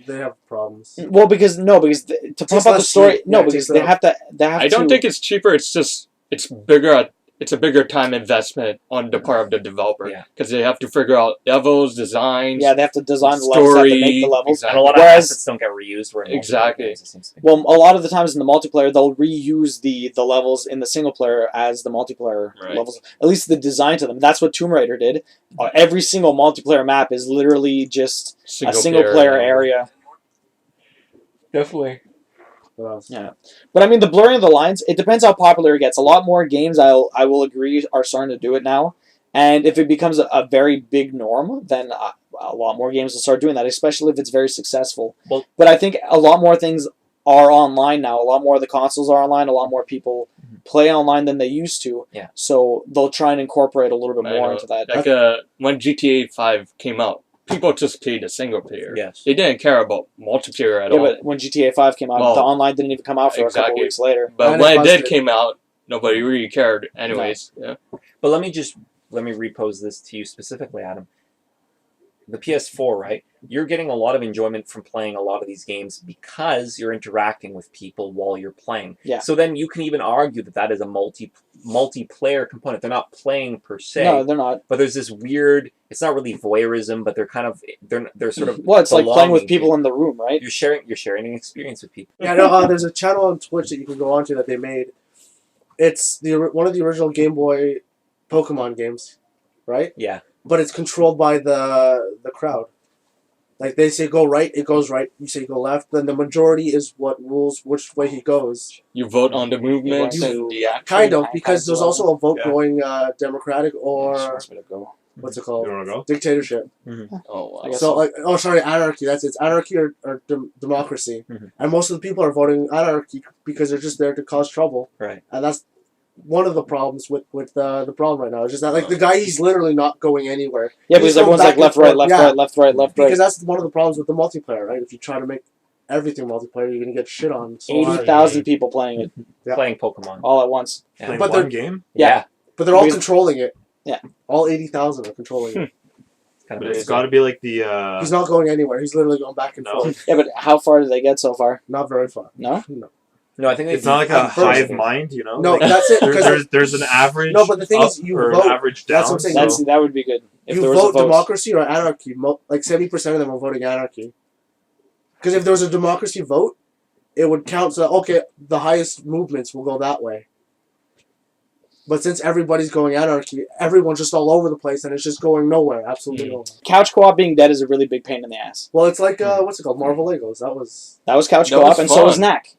they have problems. Well, because to pump Takes up the less story, sleep. no, Yeah, it because takes they it have to I don't think it's cheaper. It's just it's bigger. It's a bigger time investment on the part of the developer Yeah. because they have to figure out levels, designs. yeah, they have to design the levels, they have to make the Story, levels. And a lot of Whereas- assets don't get reused. Where in multiplayer Exactly. games, it seems to be. Well, a lot of the times in the multiplayer, they'll reuse the levels in the single player as the multiplayer Right. levels. At least the design to them. That's what Tomb Raider did. Every single multiplayer map is literally just a single player area. Definitely. What else? Yeah, but I mean the blurring of the lines. It depends how popular it gets. A lot more games, I will agree, are starting to do it now. And if it becomes a very big norm, then a lot more games will start doing that, especially if it's very successful. Well- but I think a lot more things are online now. A lot more of the consoles are online. A lot more people play online than they used to. Yeah. So they'll try and incorporate a little bit I more know. into that. Like when GTA 5 came out, people just played the single player. Yes. They didn't care about multiplayer at Yeah, all. but when GTA 5 came out, Well, the online didn't even come out for a couple exactly. weeks later. But And when it it did busted. came out, nobody really cared anyways. Yeah. But let me repose this to you specifically, Adam. the PS4, right? You're getting a lot of enjoyment from playing a lot of these games because you're interacting with people while you're playing. Yeah. So then you can even argue that that is a multiplayer component. They're not playing per se. No, they're not. But there's this weird. It's not really voyeurism, but they're sort of. Well, it's like playing with belonging people to- in the room, right? You're sharing an experience with people. Yeah, no, there's a channel on Twitch that you can go onto that they made. It's one of the original Game Boy Pokemon games, right? Yeah. But it's controlled by the crowd. Like they say go right, it goes right. You say go left, then the majority is what rules which way he goes. You vote on the movements You- and the action. Kind of, I- because there's well, also a vote yeah. going Democratic or Wants me to go. what's it You called? want to go? Dictatorship. Oh, wow. I guess So so. like, oh sorry, anarchy. That's it. It's anarchy or democracy. Mhm. And most of the people are voting anarchy because they're just there to cause trouble. Right. And that's one of the problems with the problem right now. It's just that like the guy, he's literally not going anywhere. Yeah, He's because going everyone's back like and left, right, forth. left, Yeah. right, left, right, left, right. Because that's one of the problems with the multiplayer, right? If you try to make everything multiplayer, you're gonna get shit on. So hard. 80,000 people playing it Yeah. Playing Pokemon. all at once. Yeah. Playing But one they're- game, Yeah. But they're all Because- controlling it. Yeah. All 80,000 are controlling it. It's kind but of it's got to be like the. He's not going anywhere. He's literally going back and No. forth. Yeah, but how far did they get so far? Not very far. No? No, I think It's not like a at first- hive mind, you know. No, Like, that's it. Because there's an average. No, but the thing up is, you or vote. an average down. That's what I'm saying. That's, so- that would be good. If you there was a vote vote. democracy or anarchy. Like 70% of them are voting anarchy. Because if there was a democracy vote, it would count. So okay, the highest movements will go that way. But since everybody's going anarchy, everyone's just all over the place, and it's just going nowhere. Absolutely nowhere. Couch co-op being dead is a really big pain in the ass. Well, it's like what's it called? Marvel Legos. That was. That was couch That co-op, was and so was fun. Knack.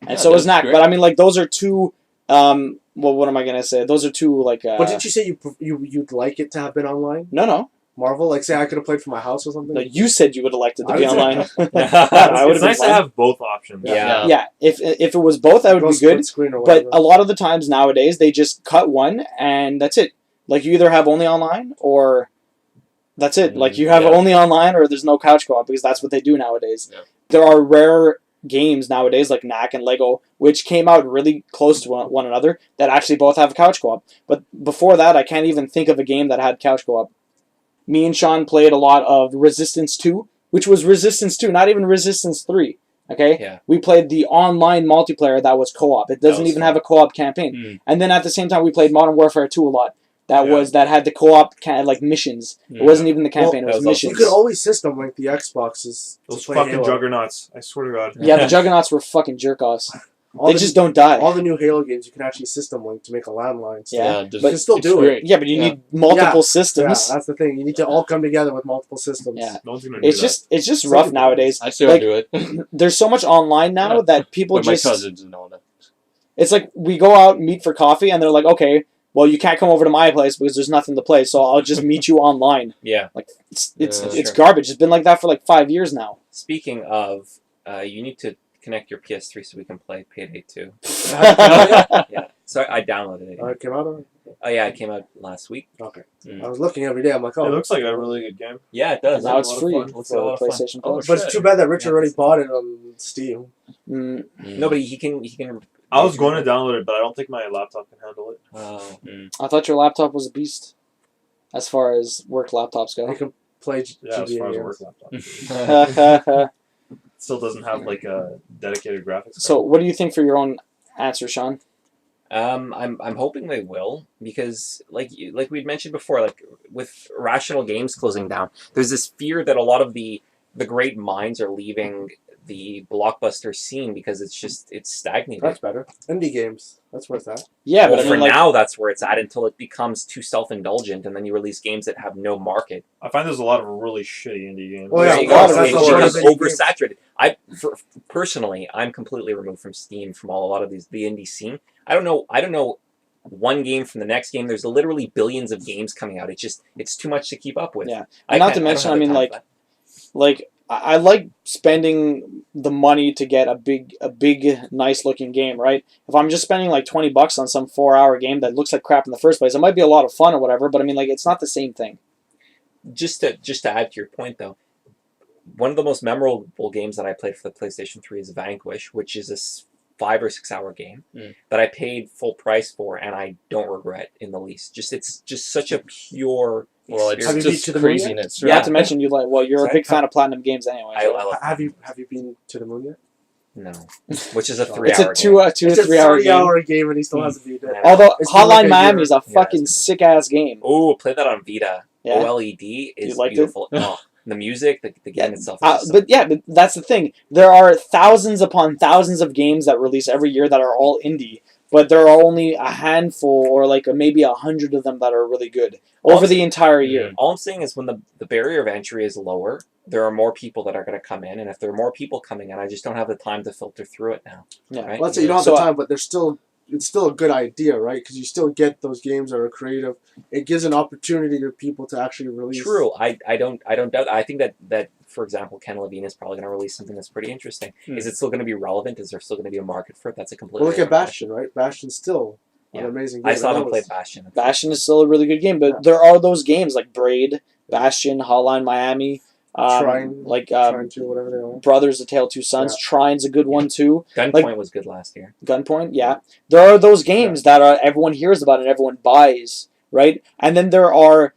And Yeah, so that was was Knack. great. But I mean, like, those are two. Well, what am I gonna say? Those are two like. But didn't you say you'd like it to have been online? No. Marvel, like say I could have played from my house or something. No, you said you would have liked it to I be would say- online. Yeah. I would It's have nice to have both options. Yeah. Yeah, if it was both, that would Go be split good. Screen or But whatever. a lot of the times nowadays, they just cut one and that's it. Like you either have only online or that's it. Like you have Yeah. only online or there's no couch co-op because that's what they do nowadays. Yeah. There are rare games nowadays like Knack and Lego which came out really close to one another that actually both have couch co-op. But before that, I can't even think of a game that had couch co-op. Me and Shawn played a lot of Resistance 2, which was Resistance 2, not even Resistance 3. Okay? Yeah. We played the online multiplayer that was co-op. It doesn't was even fun. have a co-op campaign. Mm. And then at the same time, we played Modern Warfare 2 a lot. That Yeah. had the co-op like missions. It wasn't even the campaign; Well, it was that was also- you missions. could always system link the Xboxes Those to play fucking Halo. juggernauts. I swear to God. Yeah, the Juggernauts were fucking jerk offs. All They the, just don't die. all the new Halo games you can actually system link to make a landline. So Yeah, just- but- you can still it's do great. Yeah, but you Yeah. need multiple Yeah, systems. that's the thing. You need to all come together with multiple systems. Yeah. No one's gonna do It's that. just Some rough people- nowadays. I still Like, do it There's so much online now Yeah. that people with my just. cousins and all that. It's like we go out, meet for coffee, and they're like, okay, well, you can't come over to my place because there's nothing to play, so I'll just meet you online. Yeah. It's Yeah, it's sure. garbage. It's been like that for like 5 years now. Speaking of, you need to connect your PS3 so we can play Payday 2. Yeah. So I downloaded it. It came out already? Oh yeah, it came out last week. Okay. Mm. I was looking every day. I'm like, It oh. looks like a really good game. Yeah, it does. Now it's a lot of free fun. Looks like a lot for of fun. PlayStation Oh, Plus. But it's too bad that Richard Yeah. already bought it on Steam. Mm, Nobody. He can. I was going to download it, but I don't think my laptop can handle it. Oh. I thought your laptop was a beast, as far as work laptops You go. can play Yeah, as GBA far as a games. work laptop. It still doesn't have like a dedicated graphics So, card. what do you think for your own answer, Shawn? I'm hoping they will because like we'd mentioned before, like with Irrational Games closing down, there's this fear that a lot of the great minds are leaving the blockbuster scene because it's stagnated. That's better. Indie games. That's where it's at. Yeah, Well, but I for mean, like, now, that's where it's at until it becomes too self-indulgent, and then you release games that have no market. I find there's a lot of really shitty indie games. Oh, yeah, There you a lot go. of It it. becomes Of course. oversaturated. Personally, I'm completely removed from Steam from a lot of the indie scene. I don't know one game from the next game. There's literally billions of games coming out. It's too much to keep up with. Yeah. I And not can't- to mention, don't have I mean, the time for like I like spending the money to get a big, nice looking game, right? If I'm just spending like $20 on some 4-hour game that looks like crap in the first place, it might be a lot of fun or whatever, but I mean, like, it's not the same thing. that. Just to add to your point, though, one of the most memorable games that I played for the PlayStation 3 is Vanquish, which is a 5 or 6 hour game that I paid full price for, and I don't regret in the least. It's just such a pure Well, it's Have you been just to the moon yet? craziness. Not to mention you're a Sorry? big fan of platinum games anyway. I love Have you been to the moon yet? no, which is a It's 3 it's hour a two game. to It's a 3 hour game. 3-hour game and he still hasn't beat it. Yeah. Although It's been Hotline like a Miami year. is a Yeah, fucking it's sick ass game. Oh, play that on Vita. Yeah. OLED is liked it? beautiful. Oh, the music, the game itself. Is just But that's the thing. There are thousands upon thousands of games that release every year that are all indie, but there are only a handful or like maybe 100 of them that are really good over the entire year. all I'm saying is when the barrier of entry is lower, there are more people that are going to come in, and if there are more people coming in, I just don't have the time to filter through it now. Yeah. Right? Let's say you don't have So, the time, but it's still a good idea, right? Because you still get those games that are creative. It gives an opportunity to people to actually release. True. I don't doubt. I think that for example, Ken Levine is probably going to release something that's pretty interesting. Is it still going to be relevant? Is there still going to be a market for it? That's a completely. Well, look at different Bastion, right? Bastion's still an amazing game. I still and haven't that was- played Bastion. Bastion is still a really good game, but there are those games like Braid, Bastion, Hotline Miami, Trine, like Trine 2, whatever they are. Brothers: A Tale of Two Sons. Trine's a good one too. Gunpoint was good last year. Gunpoint, yeah. There are those games that everyone hears about and everyone buys, right? And then there are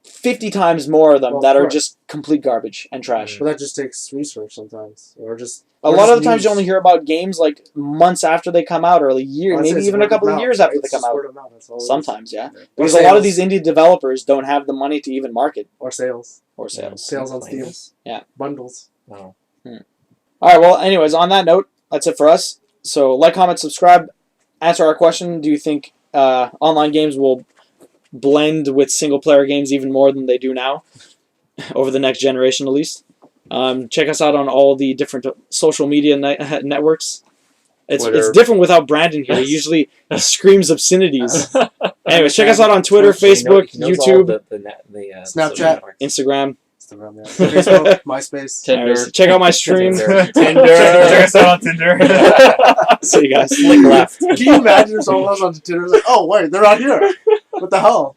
50 times more of them Well, that are correct. just complete garbage and trash. But that just takes research sometimes, or just A lot of the times you only hear about games like months after they come out, or a year, maybe even a couple of years after they come out. Sometimes, yeah. Because a lot of these indie developers don't have the money to even market or sales or sales. Sales on Steam. Yeah. Bundles. Wow. All right, well, anyways, on that note, that's it for us. So, like, comment, subscribe, answer our question. Do you think online games will blend with single-player games even more than they do now? Over the next generation, at least. Check us out on all the different social media networks. It's Twitter. different without Brandon here. He usually screams obscenities. Anyways, check us out on Twitter, He knows all Facebook, the Snapchat. social networks. Instagram. Instagram, yeah. Facebook, MySpace. Tinder. Anyways, check out my stream. Tinder. Tinder. Check us out on Tinder. See you guys. Flick left. Can you imagine if someone was on Tinder like, oh wait, they're out here? What the hell?